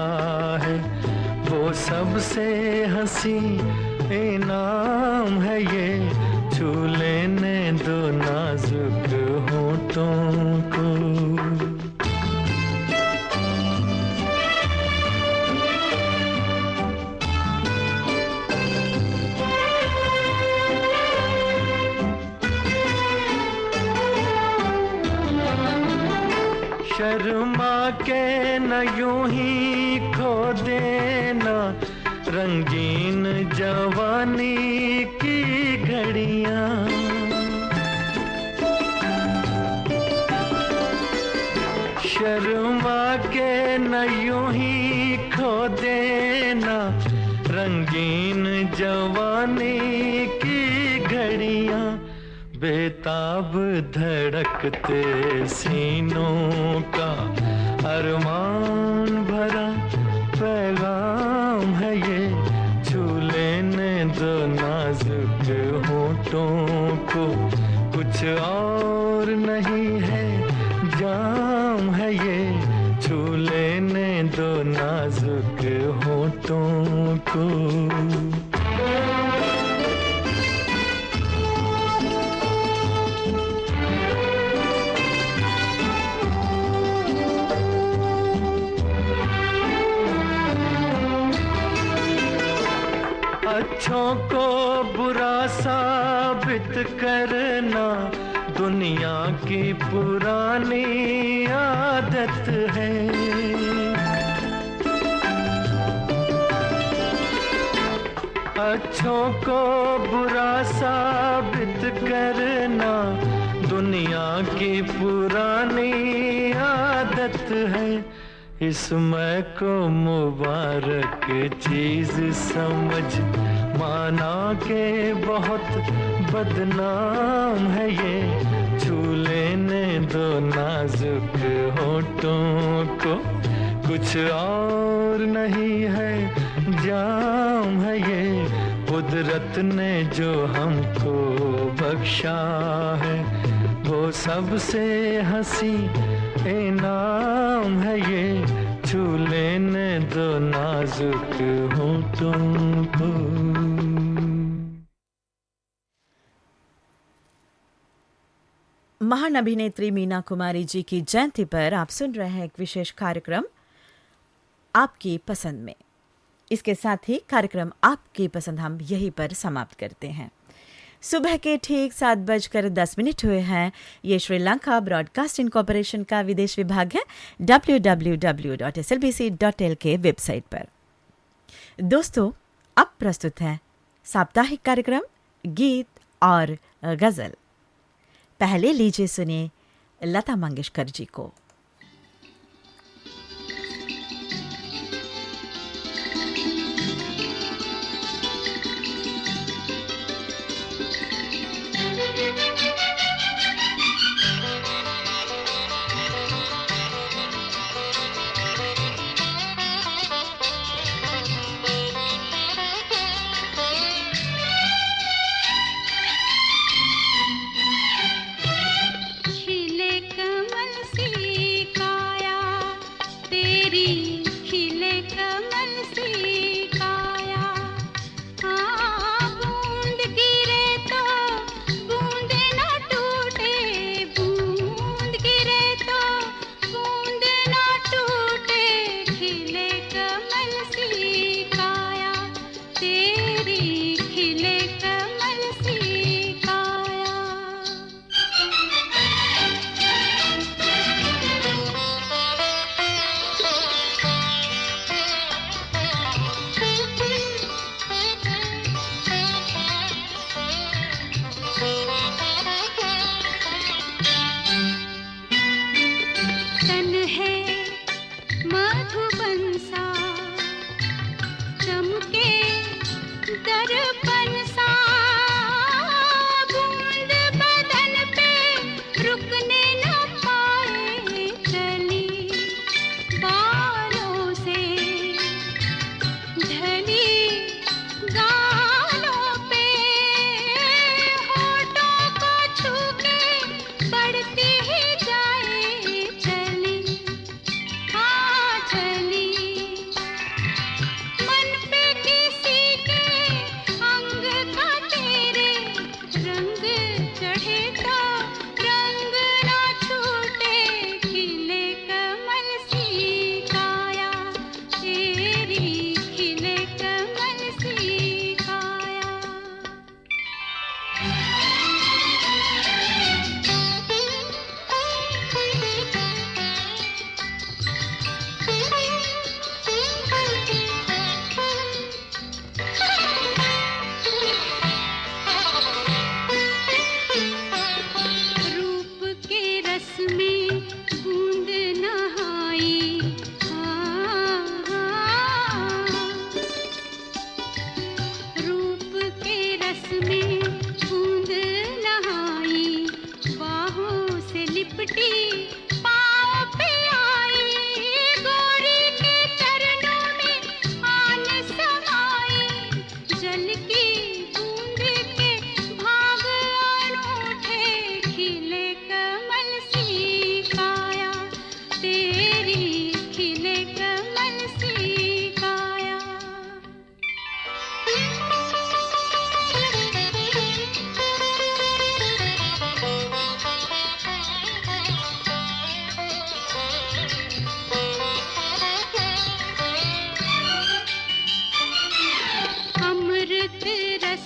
है, वो सबसे हंसी इनाम है ये। छू लेने दो नाजुक होठों को। शर्मा के न यूं ही खो देना रंगीन जवानी की घड़ियां। शर्मा के न यूं ही खो देना रंगीन जवानी की घड़ियां। बेताब धड़कते सीनों का अरमान भरा पैगाम है ये। छू लेने दो नाजुक होठों को। कुछ और नहीं है जाम है ये। छू लेने दो नाजुक होठों को। अच्छों को बुरा साबित करना दुनिया की पुरानी आदत है। अच्छों को बुरा साबित करना दुनिया की पुरानी आदत है। इसमें को मुबारक चीज समझ माना के बहुत बदनाम है ये। छू लेने दो नाजुक होठों को। कुछ और नहीं है जाम है ये। कुदरत ने जो हमको बख्शा है, वो सबसे हंसी इनाम है ये। छू लेने दो नाजुक होठों को। महान अभिनेत्री मीना कुमारी जी की जयंती पर आप सुन रहे हैं एक विशेष कार्यक्रम आपकी पसंद में। इसके साथ ही कार्यक्रम आपकी पसंद हम यहीं पर समाप्त करते हैं। सुबह के ठीक 7:10 हुए हैं। ये श्रीलंका ब्रॉडकास्टिंग कॉरपोरेशन का विदेश विभाग है www.slbc.lk के वेबसाइट पर। दोस्तों, अब प्रस्तुत है साप्ताहिक कार्यक्रम गीत और गजल। पहले लीजिए सुनिए लता मंगेशकर जी को। खिले कमल सी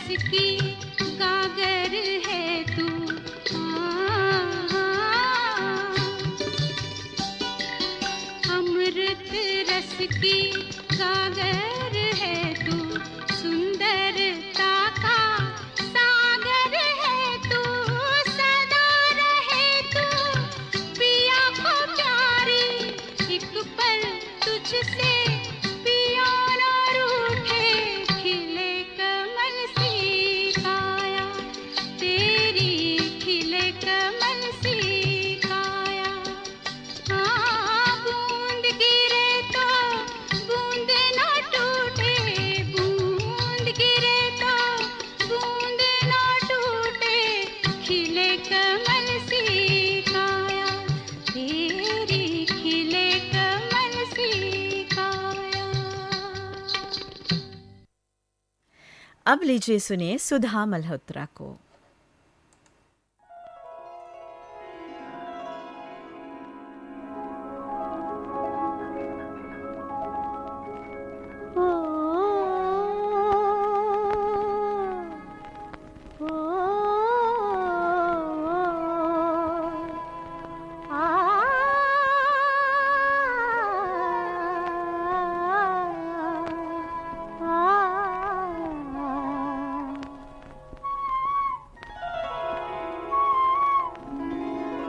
की गागर है तू, अमृत रस की गागर है तू, सुंदरता का सागर है तू, सदा रहे तू पिया को प्यारी, एक पल तुझसे पिया न रूठे, खिले कमल सी काया, तेरी खिले कमल सी काया। बूंद गिरे तो बूंद न टूटे, बूंद गिरे तो बूंद न टूटे, खिले कमल सी काया, तेरी खिले कमल सी काया। अब लीजिए सुनिए सुधा मल्होत्रा को। ओ, ओ, आ,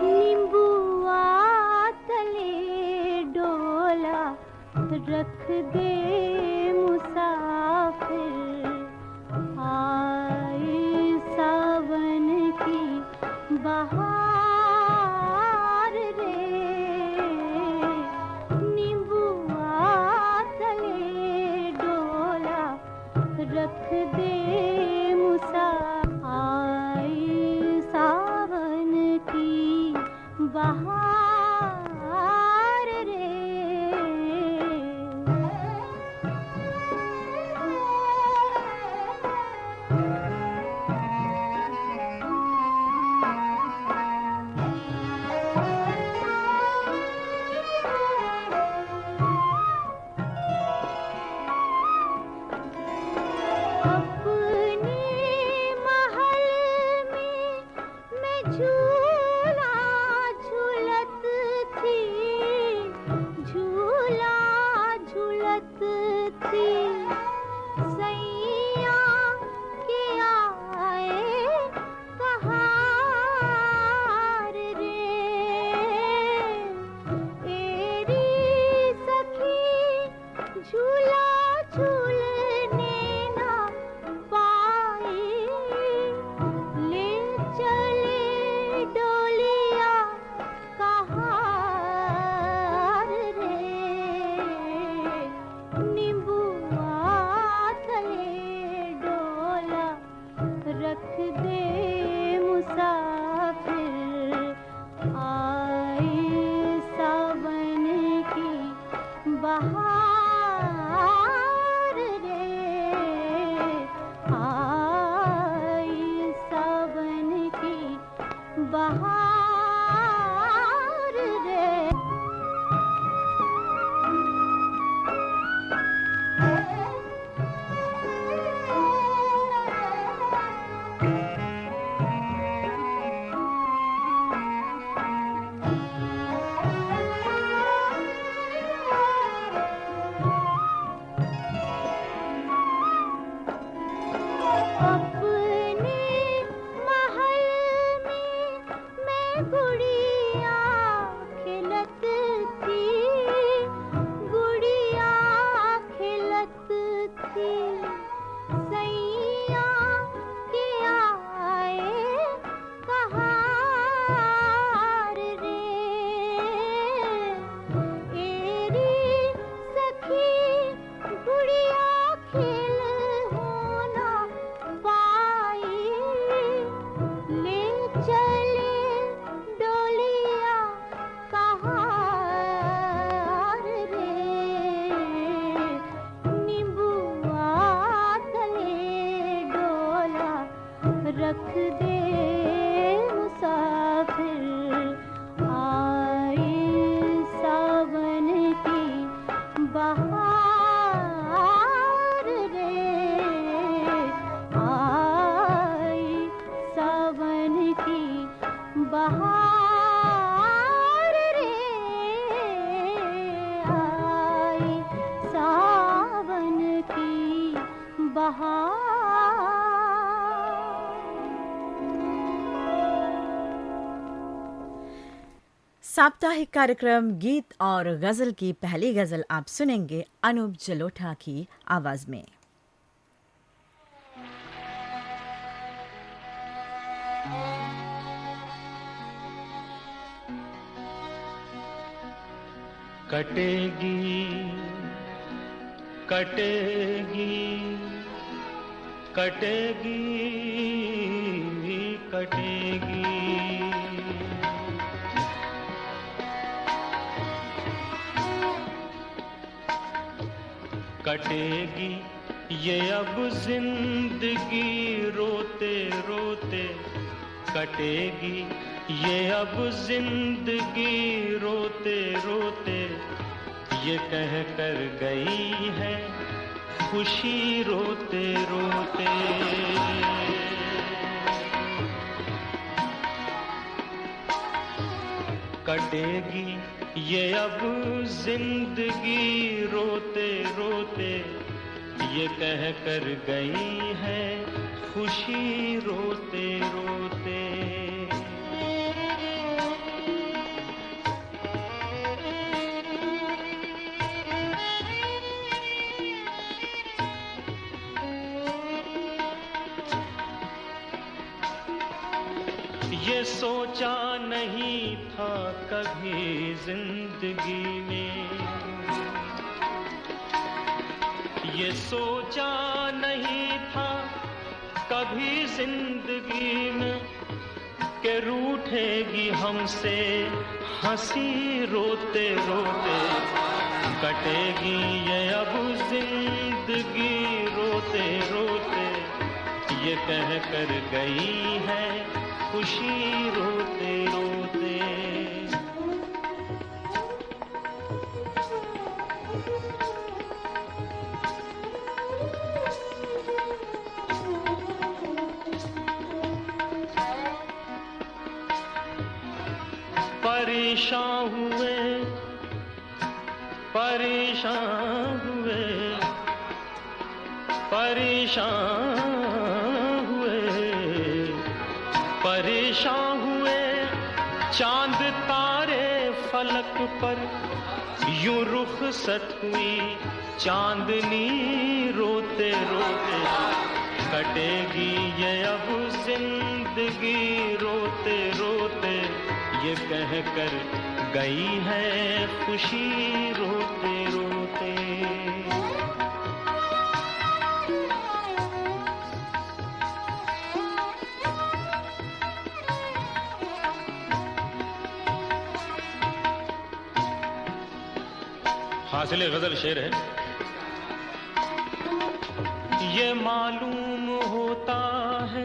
नींबुआ तले डोला रख दे मुसाफिर, आई सावन की बहार रे, नींबुआ तले डोला रख दे मुसाफिर, आई सावन की बहार रे। अपने महल में मैं झूला झूलत थी, झूला झूलत थी, सैया के आए कहार रे, एरी सखी झूला झूलने ना साप्ताहिक कार्यक्रम गीत और गजल की पहली गजल आप सुनेंगे अनूप जलोटा की आवाज में। कटेगी कटेगी कटेगी कटेगी कटेगी ये अब जिंदगी रोते रोते कटेगी ये अब जिंदगी रोते रोते ये कह कर गई है खुशी रोते रोते कटेगी ये अब जिंदगी रोते रोते ये कह कर गई है खुशी रोते रोते ये सोचा नहीं था कभी जिंदगी में ये सोचा नहीं था कभी जिंदगी में कि रूठेगी हमसे हंसी रोते रोते कटेगी ये अब जिंदगी रोते रोते ये कह कर गई है खुशी रोते रोते परेशान हुए परेशान हुए परेशान परेशान हुए चांद तारे फलक पर यूं रुखसत हुई चांदनी रोते रोते कटेगी ये अब जिंदगी रोते रोते ये कह कर गई है खुशी रोते रोते हासिल गजल शेर है। ये मालूम होता है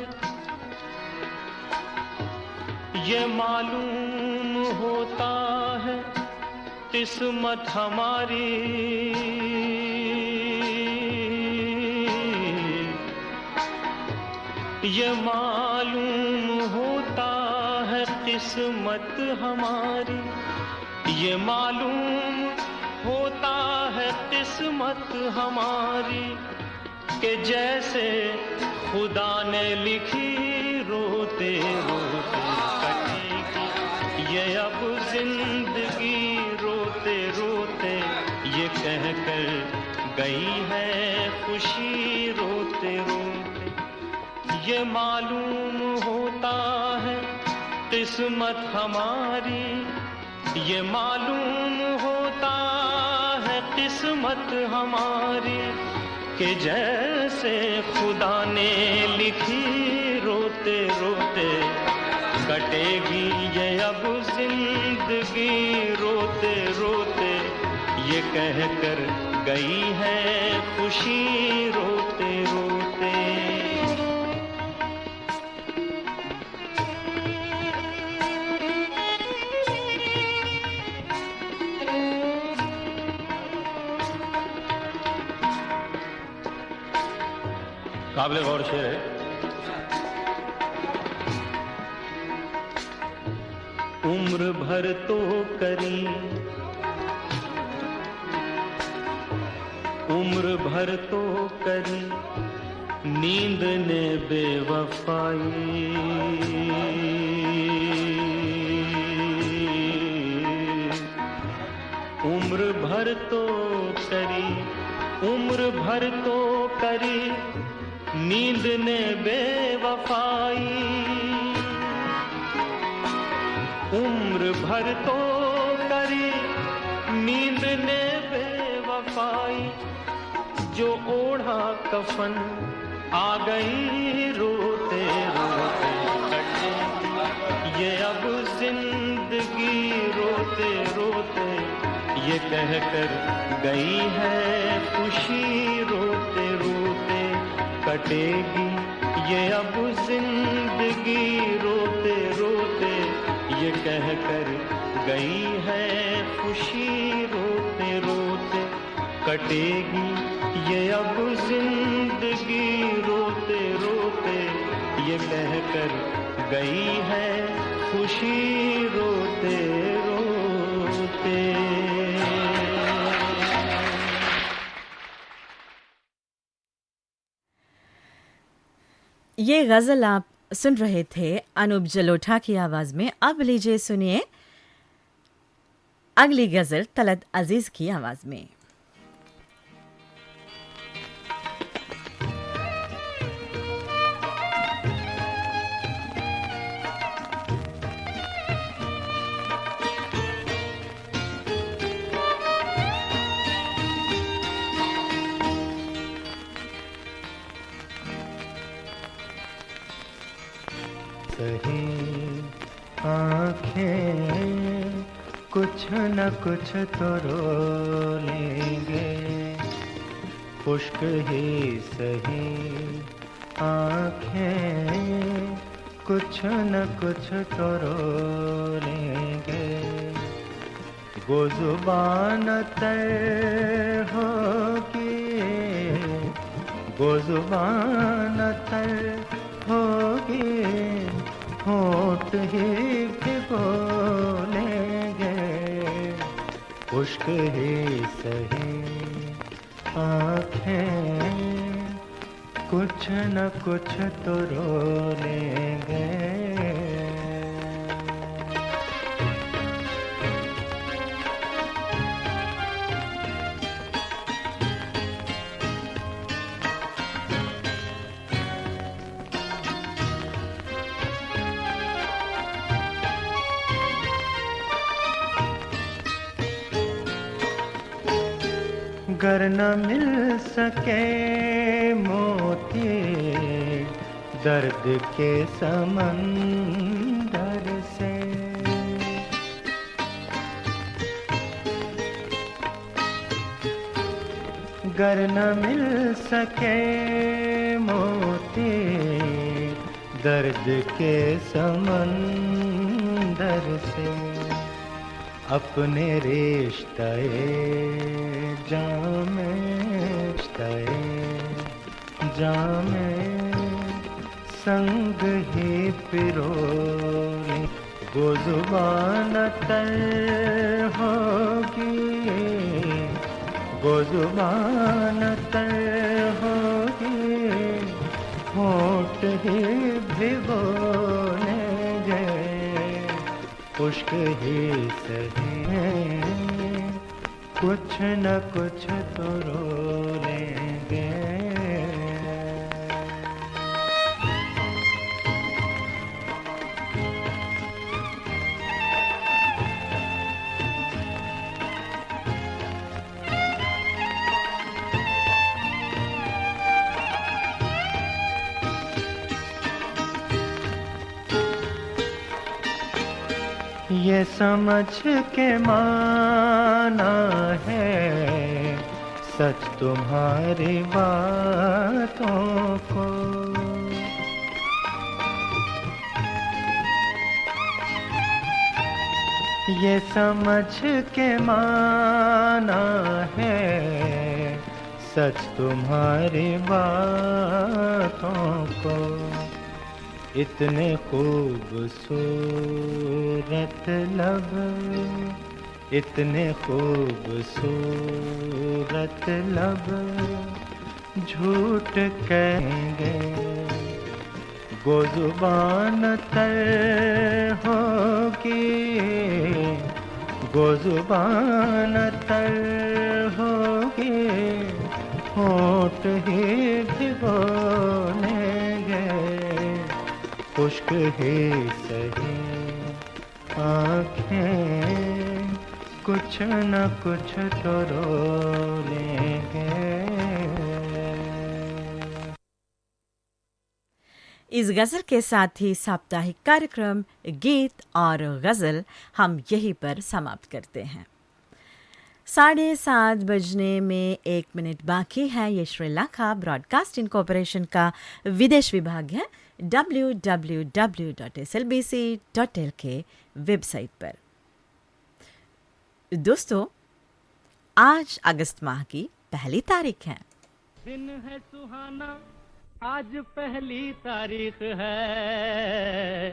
ये मालूम होता है किस्मत हमारी ये मालूम होता है किस्मत हमारी ये मालूम होता है किस्मत हमारी कि जैसे खुदा ने लिखी रोते रोते कटेगी ये अब जिंदगी रोते रोते ये कह कर गई है खुशी रोते रोते ये मालूम होता है किस्मत हमारी ये मालूम होता है किस्मत हमारी कि जैसे खुदा ने लिखी रोते रोते कटेगी ये अब जिंदगी रोते रोते ये कह कर गई है खुशी रोते रोते काबिल गौर शेर है। उम्र भर तो करी उम्र भर तो करी नींद ने बेवफाई, उम्र भर तो करी, उम्र भर तो करी नींद ने बेवफाई, उम्र भर तो करी नींद ने बेवफाई, जो ओढ़ा कफन आ गई रोते रोते कटे, ये अब जिंदगी रोते रोते ये कहकर गई है खुशी रोते रोते कटेगी, ये अब जिंदगी रोते रोते ये कहकर गई है खुशी रोते रोते कटेगी, ये अब जिंदगी रोते रोते ये कहकर गई है खुशी रोते रोते। ये गजल आप सुन रहे थे अनूप जलोटा की आवाज में। अब लीजिए सुनिए अगली गजल तलत अजीज की आवाज में। सही आँखें कुछ न कुछ तो रो लेंगे, खुश्क ही सही आँखें कुछ न कुछ तो रो लेंगे, वो जुबान तर होगी, वो जुबान तर होगी, होठ ही भिगो लेंगे, खुश्क ही सही आँखें कुछ न कुछ तो रो लेंगे। गर न मिल सके मोती दर्द के समंदर से, गर न मिल सके मोती दर्द के समंदर से, अपने रिश्ते जामे जामे संग ही पिरोने, वो जुबान तर होगी, वो जुबान तर होगी, होठ ही भिगोने गए, खुश्क ही सही कुछ न कुछ तो रो लेंगे। ये समझ के माना है सच तुम्हारी बातों को, ये समझ के माना है सच तुम्हारी बातों को, इतने खूबसूरत लब, इतने खूबसूरत लब झूठ कहेंगे, गोजुबान तर होगी, गोजुबान तर होगी, होठ ही भिगो लेंगे, खुश्क ही सही आँखें कुछ न कुछ तो रो लेंगे। इस गज़ल के साथ ही साप्ताहिक कार्यक्रम गीत और गज़ल हम यहीं पर समाप्त करते हैं। 7:30 बजने में 1 मिनट बाकी है। ये श्रीलंका ब्रॉडकास्टिंग कॉरपोरेशन का विदेश विभाग है, www.slbc.lk वेबसाइट पर। दोस्तों, आज अगस्त माह की पहली तारीख है। दिन है सुहाना, आज पहली तारीख है।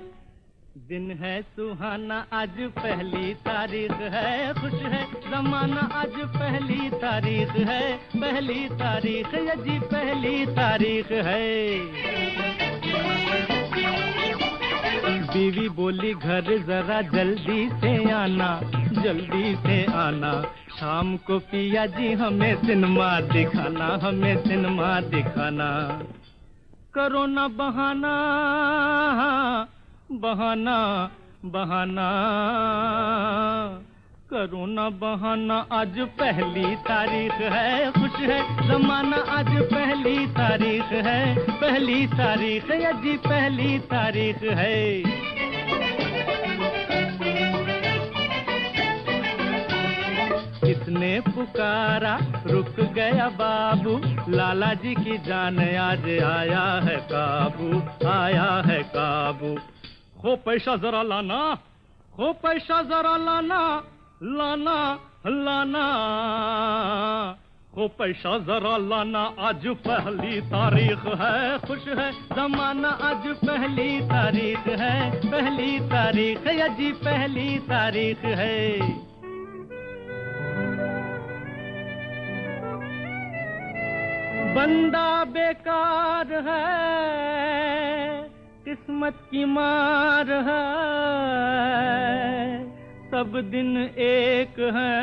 दिन है सुहाना, आज पहली तारीख है। खुश है जमाना, आज पहली तारीख है। पहली तारीख है जी, पहली तारीख है। बीवी बोली घर जरा जल्दी से आना, जल्दी से आना। शाम को पिया जी हमें सिनेमा दिखाना, हमें सिनेमा दिखाना। करो ना बहाना, बहाना बहाना, करो ना बहाना, आज पहली तारीख है। खुश है जमाना, आज पहली तारीख है। पहली तारीख है जी, पहली तारीख है। किसने पुकारा, रुक गया बाबू, लाला जी की जान आज आया है काबू, आया है काबू। खो पैसा जरा लाना, खो पैसा जरा लाना, लाना लाना, खो पैसा जरा लाना, आज पहली तारीख है। खुश है जमाना, आज पहली तारीख है। पहली तारीख है जी, पहली तारीख है। बंदा बेकार है, किस्मत की मार है। सब दिन एक है,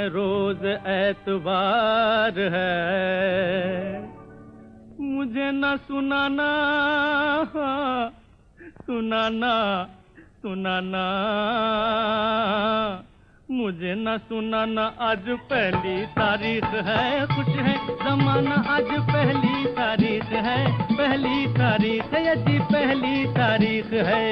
रोज एतवार है। मुझे न सुनाना, सुनाना सुनाना, मुझे न सुनाना, आज पहली तारीख है। खुश है जमाना, आज पहली तारीख है। पहली तारीख है जी, पहली तारीख है।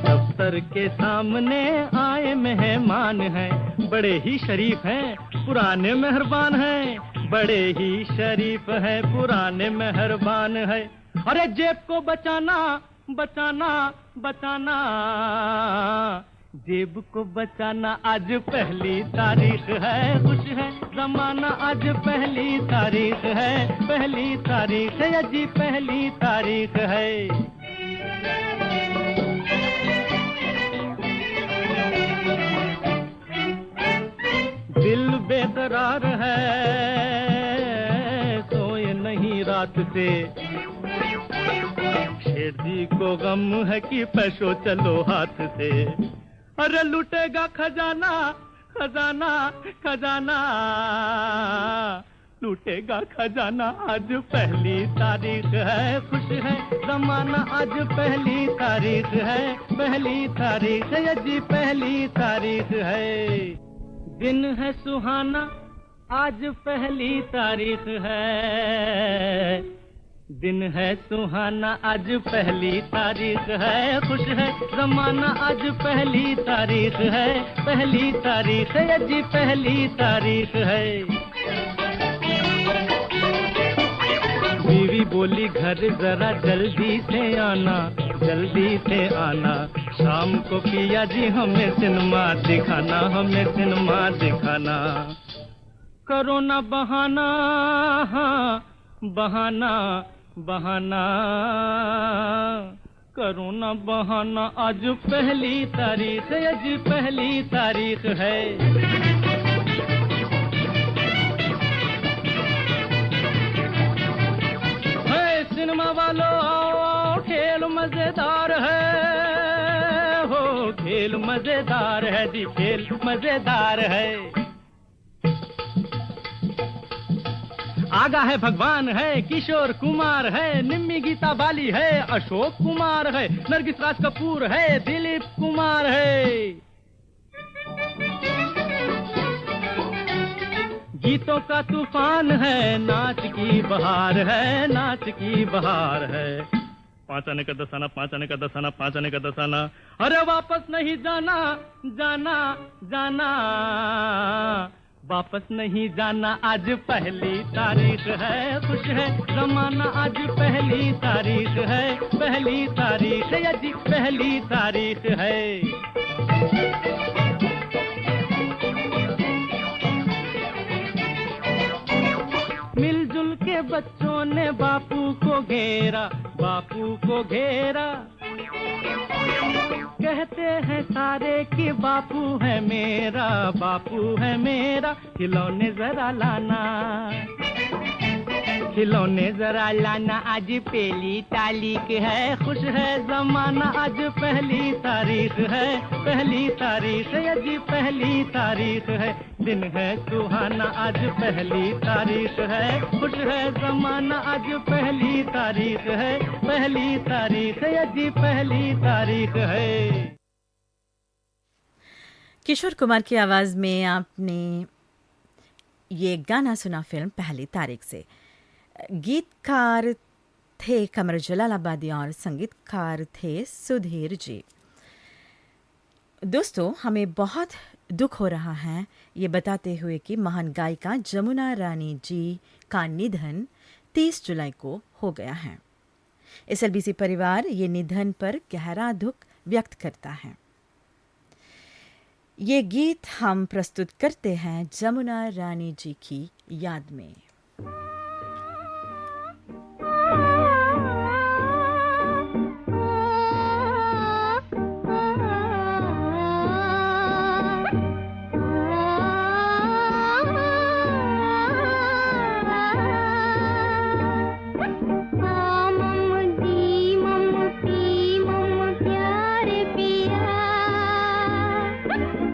दफ्तर के सामने आए मेहमान हैं, बड़े ही शरीफ हैं, पुराने मेहरबान हैं। बड़े ही शरीफ हैं, पुराने मेहरबान हैं। अरे जेब को बचाना, बचाना बचाना, जेब को बचाना, आज पहली तारीख है। खुश है जमाना, आज पहली तारीख है। पहली तारीख है जी, पहली तारीख है। दिल बेकरार है, सोए नहीं रात से। शेर जी को गम है कि पैसो चलो हाथ से। अरे लूटेगा खजाना, खजाना खजाना, लूटेगा खजाना, आज पहली तारीख है। खुश है जमाना, आज पहली तारीख है। पहली तारीख है जी, पहली तारीख है। दिन है सुहाना, आज पहली तारीख है। दिन है सुहाना, आज पहली तारीख है। खुश है जमाना, आज पहली तारीख है। पहली तारीख है जी, पहली तारीख है। बीवी बोली घर जरा जल्दी से आना, जल्दी से आना। शाम को पिया जी हमें सिनेमा दिखाना, हमें सिनेमा दिखाना। करो ना बहाना, बहाना बहाना, करो ना बहाना, आज पहली तारीख है, आज पहली तारीख है। सिनेमा वालों आओ, खेल मजेदार है, हो खेल मजेदार है जी, खेल मजेदार है। आगा है भगवान है, किशोर कुमार है, निम्मी गीता बाली है, अशोक कुमार है, नरगिस राज कपूर है, दिलीप कुमार है। गीतों का तूफान है, नाच की बहार है, नाच की बहार है। 5 आने का 10 आना, 5 आने का 10 आना, 5 आने का 10 आना। अरे वापस नहीं जाना, जाना जाना, वापस नहीं जाना, आज पहली तारीख है, खुश है जमाना, आज पहली तारीख है, पहली तारीख है, जी पहली तारीख है। मिलजुल के बच्चों ने बापू को घेरा, बापू को घेरा, कहते हैं सारे कि बापू है मेरा, बापू है मेरा, खिलौने जरा लाना, खिलौने जरा लाना, आज पहली तारीख है, खुश है जमाना, आज पहली तारीख है, पहली तारीख है, आज पहली तारीख है, दिन है सुहाना, आज पहली तारीख है, खुश है जमाना, आज पहली तारीख है, पहली तारीख है, आज पहली तारीख है। किशोर कुमार की आवाज में आपने ये गाना सुना फिल्म पहली तारीख से। गीतकार थे कमर जलालाबादी और संगीतकार थे सुधीर जी। दोस्तों, हमें बहुत दुख हो रहा है ये बताते हुए कि महान गायिका जमुना रानी जी का निधन 30 जुलाई को हो गया है। SLBC परिवार ये निधन पर गहरा दुख व्यक्त करता है। ये गीत हम प्रस्तुत करते हैं जमुना रानी जी की याद में।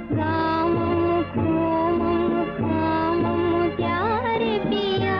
गाँव को मम प्यारे पिया।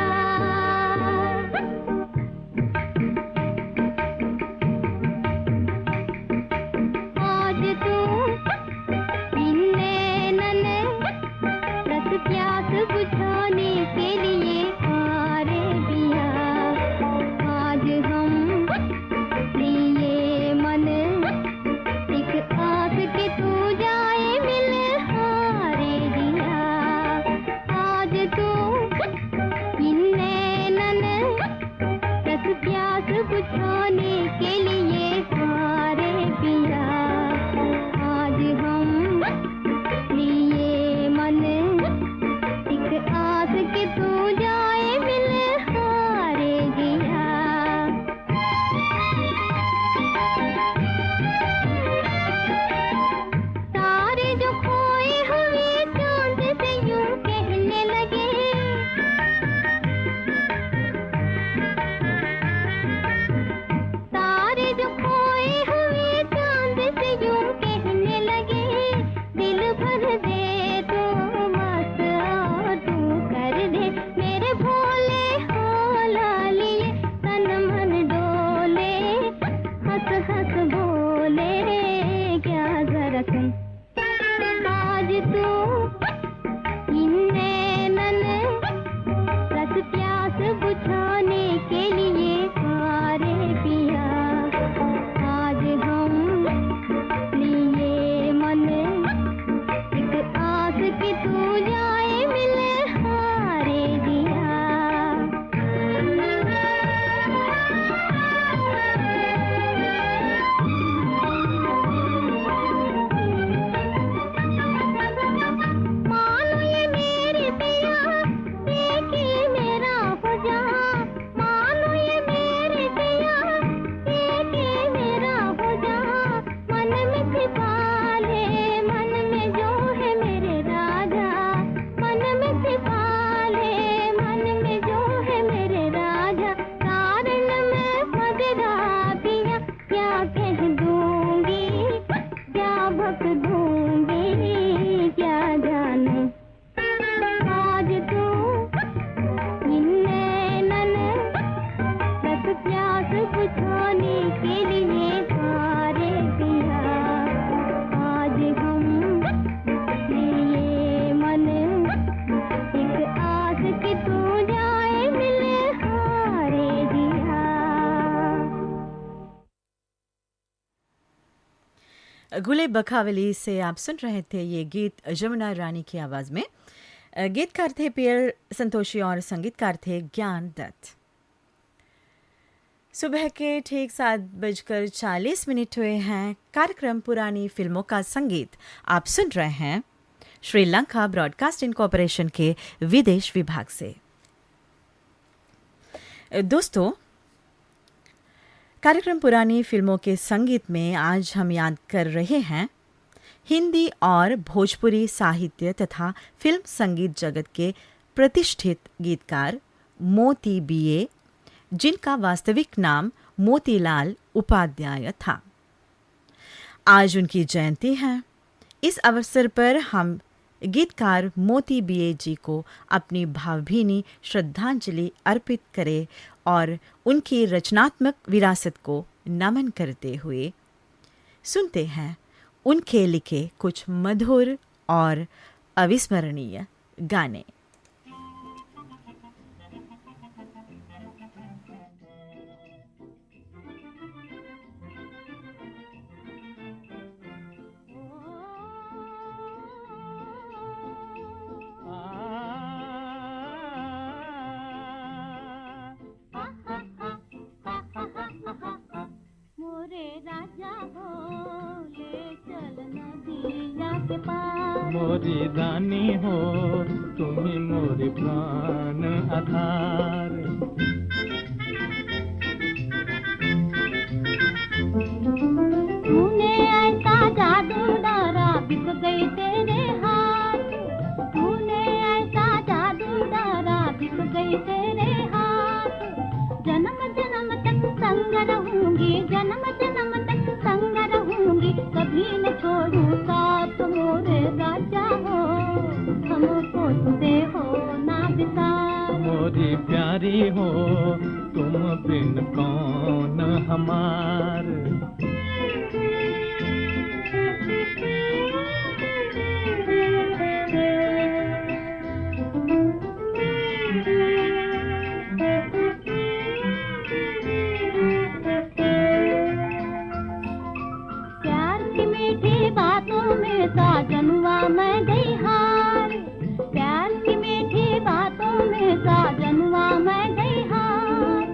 गुले बखावली से आप सुन रहे थे ये गीत जमुना रानी की आवाज़ में। गीतकार थे पीएल संतोषी और संगीतकार थे ज्ञान दत्त। सुबह के ठीक 7:40 हुए हैं। कार्यक्रम पुरानी फिल्मों का संगीत आप सुन रहे हैं श्रीलंका ब्रॉडकास्टिंग कॉरपोरेशन के विदेश विभाग से। दोस्तों, कार्यक्रम पुरानी फिल्मों के संगीत में आज हम याद कर रहे हैं हिंदी और भोजपुरी साहित्य तथा फिल्म संगीत जगत के प्रतिष्ठित गीतकार मोती बीए, जिनका वास्तविक नाम मोतीलाल उपाध्याय था। आज उनकी जयंती है। इस अवसर पर हम गीतकार मोती बीए जी को अपनी भावभीनी श्रद्धांजलि अर्पित करें और उनकी रचनात्मक विरासत को नमन करते हुए सुनते हैं उनके लिखे कुछ मधुर और अविस्मरणीय गाने। मोरी रानी हो तुम्ही मोरी प्राण आधार। तूने ऐसा जादू डारा बिक गई तेरे हाथ, तूने ऐसा जादू डारा बिक गई तेरे हाथ। जन्म जन्म तक संग रहूंगी, जन्म जन्म तक संग रहूंगी, कभी न छोड़ूं साथ मोरे राजा हो, हमको तुझे हो ना बिसार। मोरी प्यारी हो तुम बिन कौन हमार। प्यार की मीठी बातों में साजनुआ मैं गई हार, प्यार की मीठी बातों में साजनुआ मैं गई हार।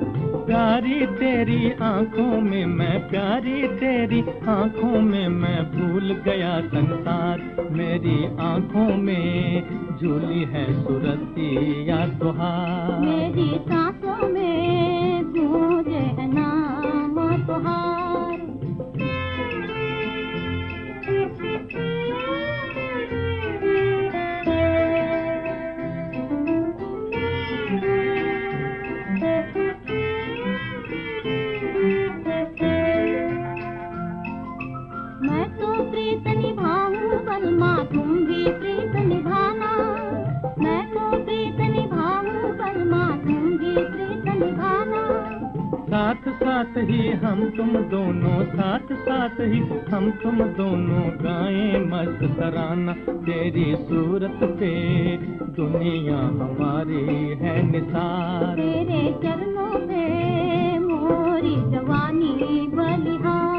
प्यारी तेरी आंखों में मैं, प्यारी तेरी आंखों में मैं भूल गया संसार। मेरी आंखों में झूली है सुरतिया तुहार। मेरी सांसों में गूंजे है नाम तुहार। मैं तो प्रीत निभाऊं बलमा तुम भी प्रीत निभाना, मैं तो प्रीत निभाऊं बलमा तुम भी प्रीत निभाना। साथ साथ ही हम तुम दोनों, साथ साथ ही हम तुम दोनों गाएं मस्त तराना। तेरी सूरत पे दुनिया हमारी है निसार। तेरे चरणों पे मोरी जवानी बलिहार।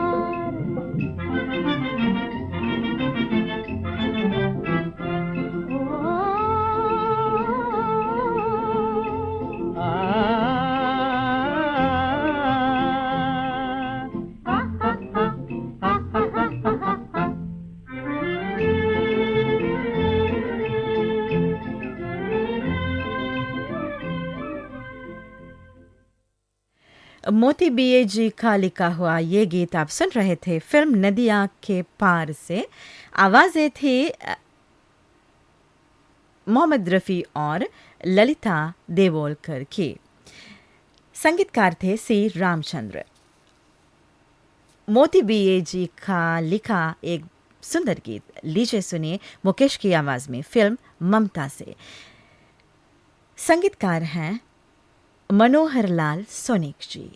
मोती बीए जी का लिखा हुआ ये गीत आप सुन रहे थे फिल्म नदिया के पार से। आवाज़ें थी मोहम्मद रफ़ी और ललिता देवोलकर की। संगीतकार थे सी रामचंद्र। मोती बीए जी का लिखा एक सुंदर गीत लीजिए सुनिए मुकेश की आवाज़ में फिल्म ममता से। संगीतकार हैं मनोहर लाल सोनिक जी।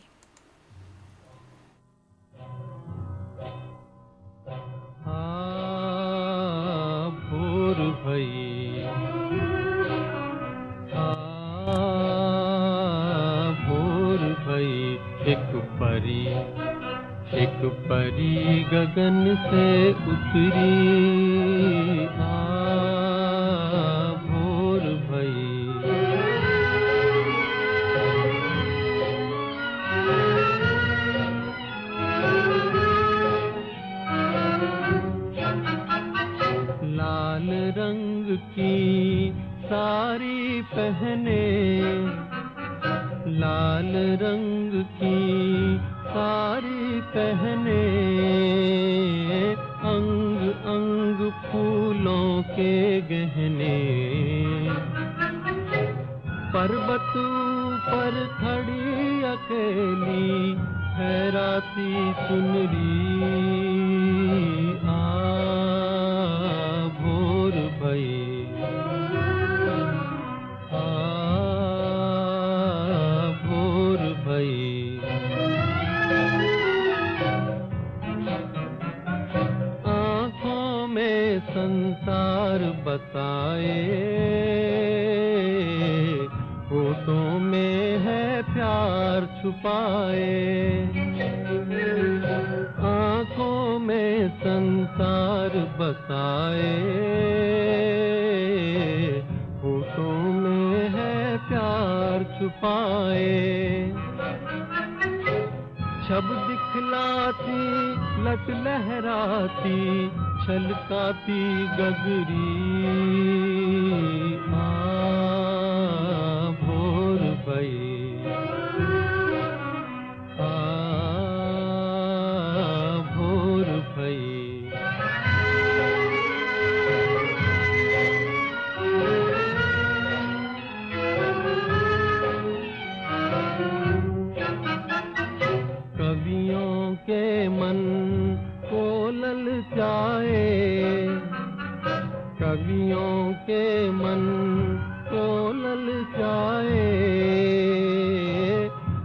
भोर भई भोर भई एक परी एक परी गगन से उतरी भोर भई। लाल रंग की साड़ी पहने, लाल रंग की साड़ी पहने, अंग अंग फूलों के गहने। पर्वत पर खड़ी अकेली ठहराती चुनरी भोर भई। भोर भई। आँखों में संसार बताए, होठों में है प्यार छुपाए। आँखों में संसार बसाए, होठों में है प्यार छुपाए। छब दिखलाती लट लहराती छलकाती गगरी भोर भई। भोर भई। कवियों के मन को ललचाए, कवियों के मन को ललचाए,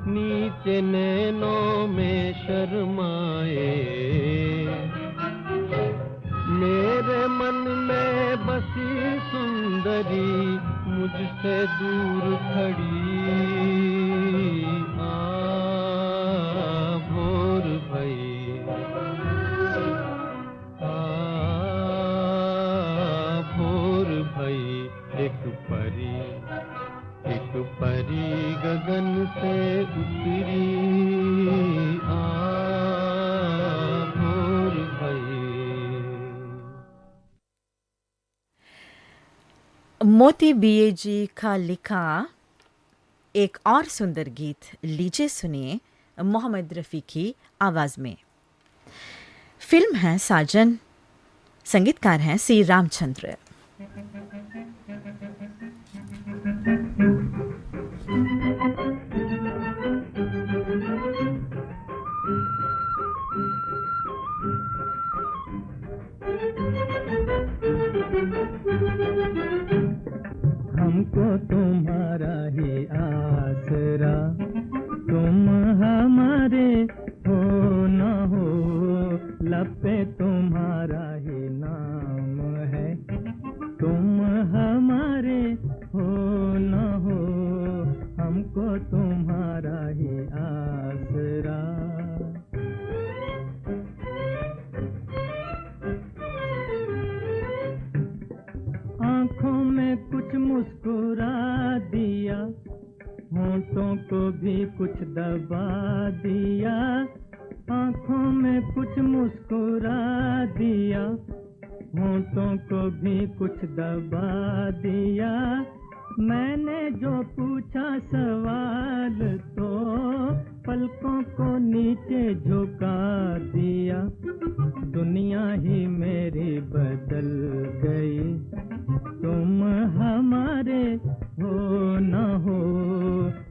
नीचे नैनों में शर्माए। मेरे मन में बसी सुंदरी मुझसे दूर खड़ी भोर भई। भोर भई। एक परी गगन से उतरी भोर भई। मोती बीए जी का लिखा एक और सुंदर गीत लीजिए सुनिए मोहम्मद रफ़ी की आवाज़ में। फिल्म है साजन, संगीतकार हैं सी रामचंद्र। हमको तुम्हारा ही आसरा, तुम हमारे हो न हो, लब पे तुम्हारा ही नाम है, तुम हमारे हो न हो, हमको तुम्हारा ही आसरा। आँखों में कुछ मुस्कुरा दिया, होंठों को भी कुछ दबा दिया। आँखों में कुछ मुस्कुरा दिया, होंठों को भी कुछ दबा दिया। मैंने जो पूछा सवाल तो पलकों को नीचे झुका दिया। दुनिया ही मेरी बदल गई, तुम हमारे हो न हो,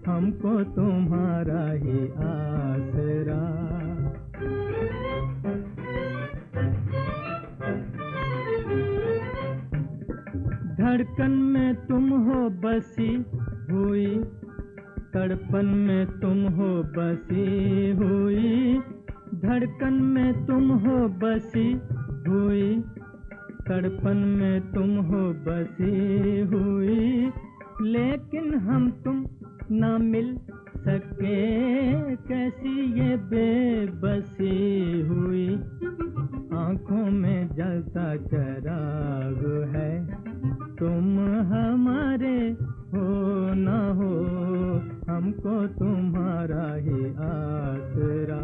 हमको तुम्हारा ही आसरा। धड़कन में तुम हो बसी हुई, तड़पन में तुम हो बसी हुई। धड़कन में तुम हो बसी हुई, तड़पन में तुम हो बसी हुई। लेकिन हम तुम ना मिल सके कैसी ये बेबसी हुई, आंखों में जलता चराग है, तुम हमारे हो न हो, हमको तुम्हारा ही आसरा।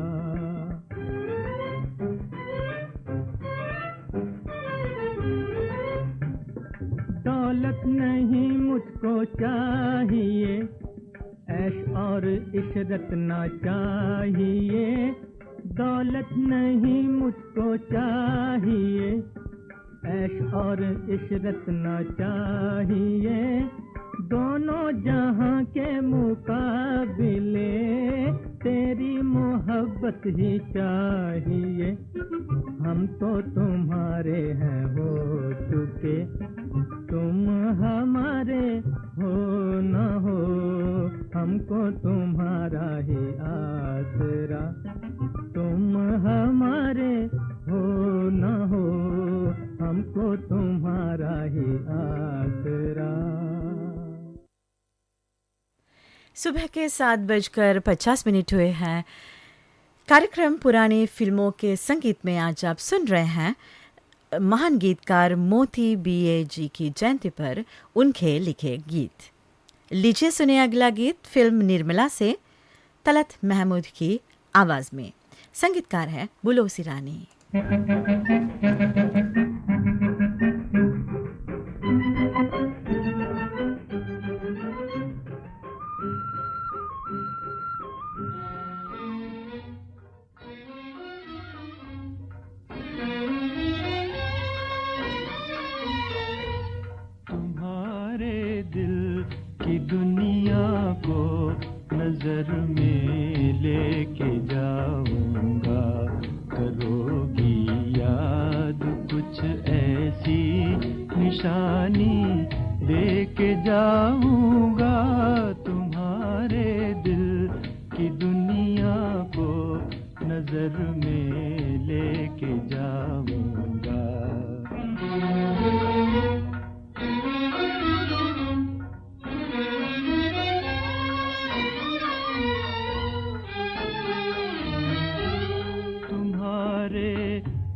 दौलत नहीं मुझको चाहिए, ऐश और इशरत ना चाहिए, दौलत नहीं मुझको चाहिए, ऐश और इशरत ना चाहिए, दोनों जहां के मुकाबिले तेरी मोहब्बत ही चाहिए। हम तो तुम्हारे हैं हो चुके, तुम हमारे हो न हो, हमको तुम्हारा ही आसरा। तुम हमारे हो न हो, हमको तुम्हारा ही आसरा। सुबह के 7:50 हुए हैं। कार्यक्रम पुरानी फिल्मों के संगीत में आज आप सुन रहे हैं महान गीतकार मोती बीए जी की जयंती पर उनके लिखे गीत। लीजिए सुने अगला गीत फिल्म निर्मला से तलत महमूद की आवाज में। संगीतकार है बुलोसी रानी। दुनिया को नजर में लेके जाऊंगा, करोगी याद कुछ ऐसी निशानी लेके जाऊंगा, तुम्हारे दिल की दुनिया को नजर में लेके जाऊंगा।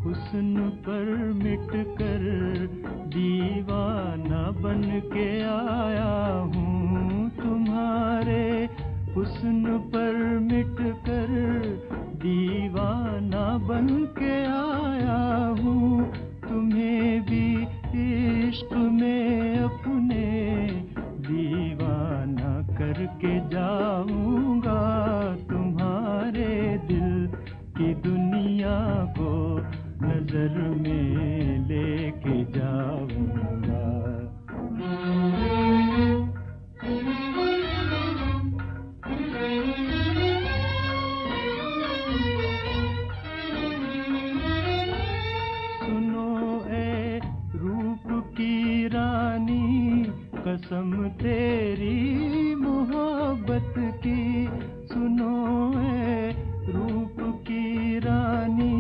हुस्न पर मिट कर दीवाना बन के आया हूँ, तुम्हारे हुस्न पर मिट कर दीवाना बन के आया हूँ, तुम्हें भी इश्क में अपने दीवाना करके जाऊंगा, तुम्हारे दिल की दुनिया को नजर में लेके जाऊंगा। सुनो ए रूप की रानी, कसम तेरी मोहब्बत की, सुनो ए रूप की रानी,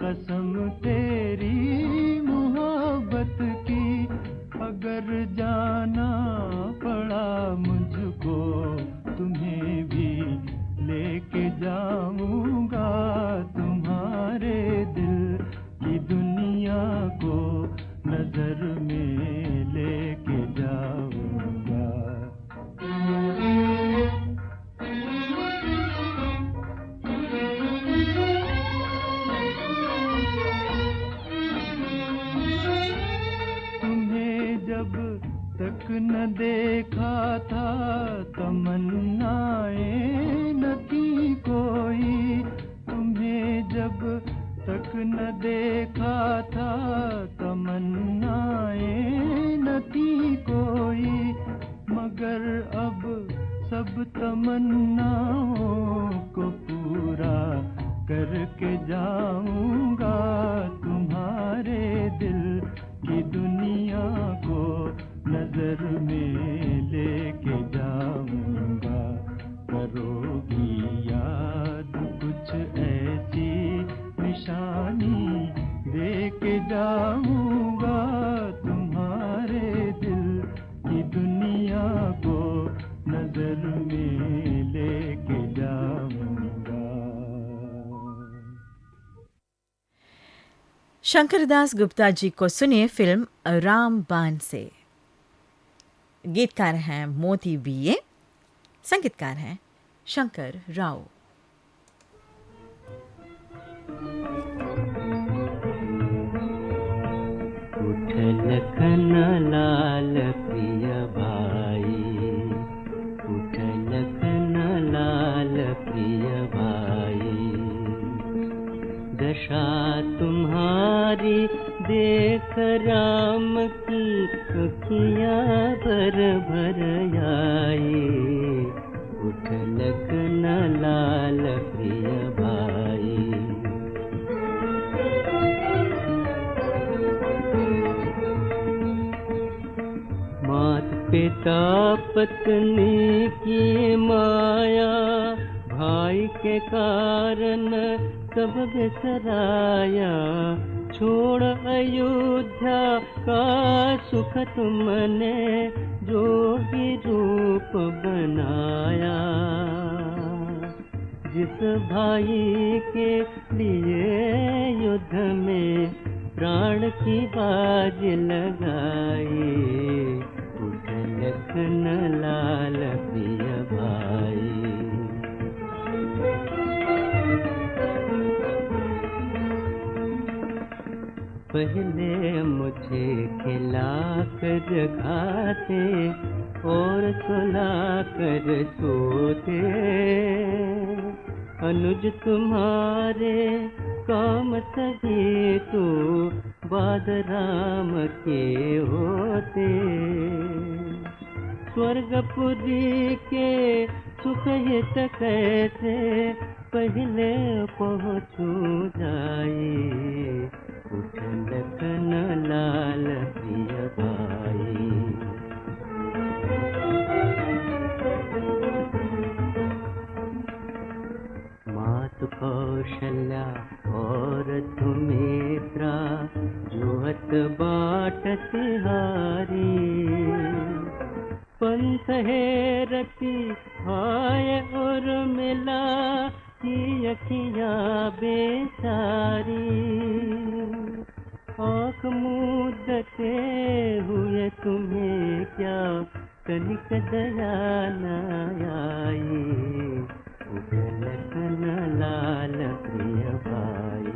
कसम तेरी मोहब्बत की, अगर जाना पड़ा मुझको तुम्हें भी लेके जाऊंगा, तुम्हारे दिल की दुनिया को नजर में लेके जाऊंगा। जब तक न देखा था तमन्नाएं न थी कोई, तुम्हें जब तक न देखा था तमन्नाएं न थी कोई, मगर अब सब तमन्नाओं को पूरा करके जाऊंगा, तुम्हारे दिल की दुनिया को नजर में लेके जाऊंगा, करोगी याद कुछ ऐसी निशानी देके जाऊंगा, तुम्हारे दिल की दुनिया को नजर में लेके शंकरदास गुप्ता जी को सुनिए फिल्म रामबाण से। गीतकार हैं मोती बीए, संगीतकार हैं शंकर राव। उठ लखन लाल प्रिय भाई, उठ लखन लाल प्रिय भाई, दशा तुम्हारी देख राम की अखियाँ भर भर आई। उठ लखन लाल प्रिय भाई। मात पिता पत्नी की माया, भाई के कारण सब बिसराया। छोड़ अयोध्या का सुख तुमने जोगी रूप बनाया। जिस भाई के लिए युद्ध में प्राण की बाज लगाई। उठ लखन लाल प्रिय भाई। पहले मुझे खिला कर खाते और सुला कर सोते। अनुज तुम्हारे काम सभी तो बाद राम के होते। स्वर्गपुरी के सुख हित कैसे पहले पहुँचू जाए। उठ लखन लाल प्रिय भाई। मात कौशल्या और सुमित्रा जोहत बाट तिहारी। पंथ है रति आय और मिला की अखियाँ बेचारी। आँख मूंदते हुए तुम्हें क्या तनिक दया न आई। उठ लखन लाल प्रिय भाई।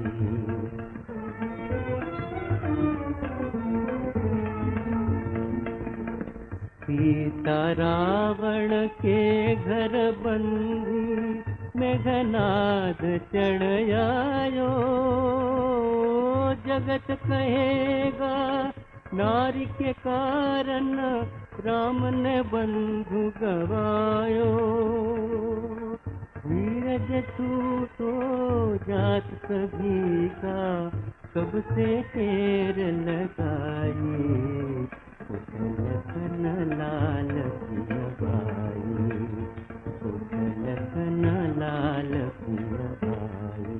सीता रावण के घर बंदी, मेघनाद चढ़ आयो। जगत कहेगा नारी के कारण राम ने बंधु गवायो। वीर जसू तो जात सभी का कब से ढेर लगाई। उठ लखन लाल प्रिय भाई। उठ लखन लाल प्रिय भाई।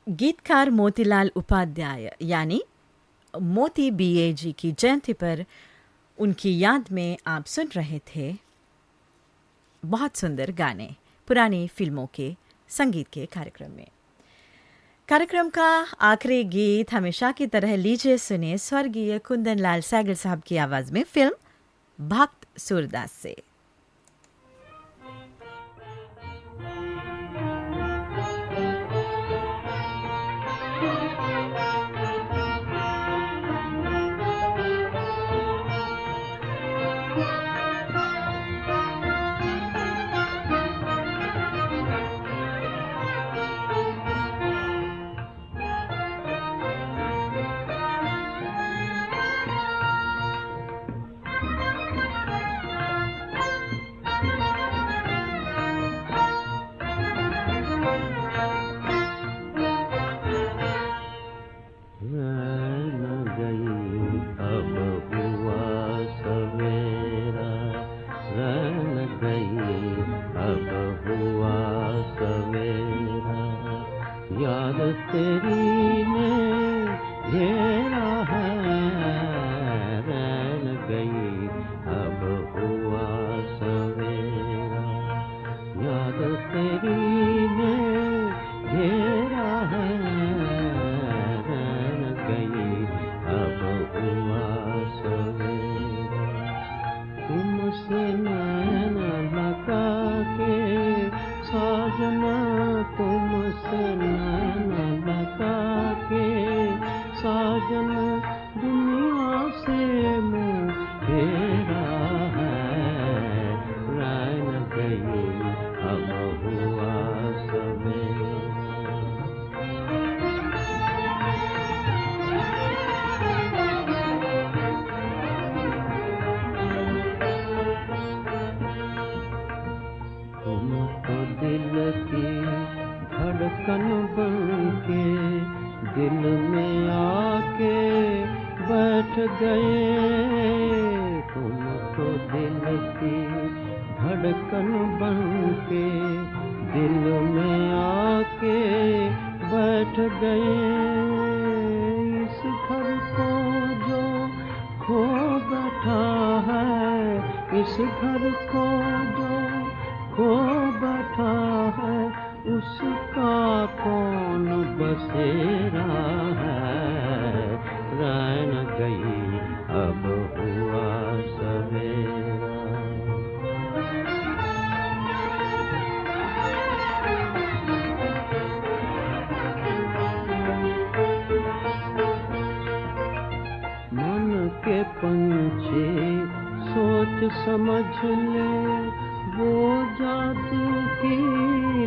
गीतकार मोतीलाल उपाध्याय यानी मोती बीए जी की जयंती पर उनकी याद में आप सुन रहे थे बहुत सुंदर गाने पुरानी फिल्मों के संगीत के कार्यक्रम में। कार्यक्रम का आखिरी गीत हमेशा की तरह लीजिए सुने स्वर्गीय कुंदन लाल सैगल साहब की आवाज में फिल्म भक्त सूरदास से। में दुनिया से मुँह फेरा है, रैन गई अब हुआ सवेरा। तुम तो दिल की धड़कन बन के दिल में आके बैठ गए। तुम तो दिल की धड़कन बन के दिल में आके बैठ गए। इस घर को जो खो बैठा है, इस घर को जो खो बैठा है, उसका कौन बसेरा है, रैन गई अब हुआ सवेरा। मन के पंछी सोच समझ ले, वो जादू की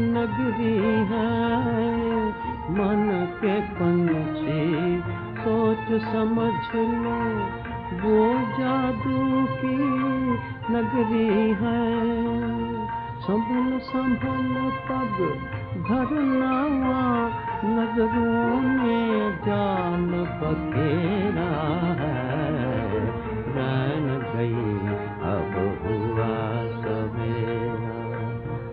नगरी है। मन के पंछी सोच समझ ले, वो जादू की नगरी है। संभल संभल पग धरना, नजरों में जान बखेरा है, रैन गई अब हुआ सवेरा।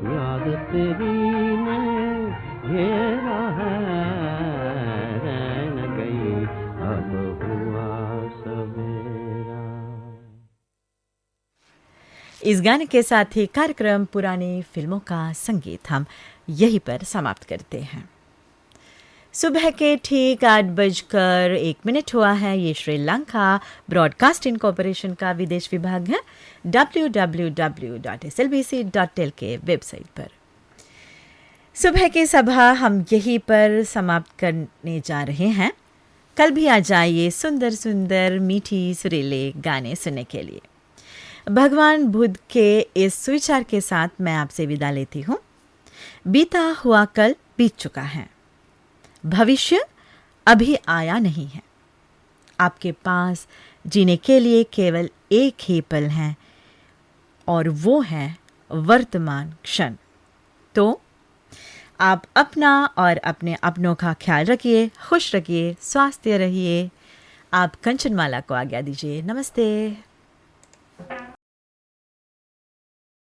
याद तेरी ने घेरा है, रैन गई अब हुआ सवेरा। इस गाने के साथ ही कार्यक्रम पुरानी फिल्मों का संगीत हम यहीं पर समाप्त करते हैं। सुबह के ठीक 8:01 हुआ है। ये श्रीलंका ब्रॉडकास्टिंग कॉरपोरेशन का विदेश विभाग है, www.slbc.tel के वेबसाइट पर। सुबह की सभा हम यहीं पर समाप्त करने जा रहे हैं। कल भी आ जाइए सुंदर सुंदर मीठी सुरीले गाने सुनने के लिए। भगवान बुद्ध के इस सुविचार के साथ मैं आपसे विदा लेती हूँ। बीता हुआ कल बीत चुका है, भविष्य अभी आया नहीं है। आपके पास जीने के लिए केवल एक ही पल है और वो है वर्तमान क्षण। तो आप अपना और अपने अपनों का ख्याल रखिए, खुश रखिए, स्वास्थ्य रहिए। आप कंचनमाला को आज्ञा दीजिए। नमस्ते।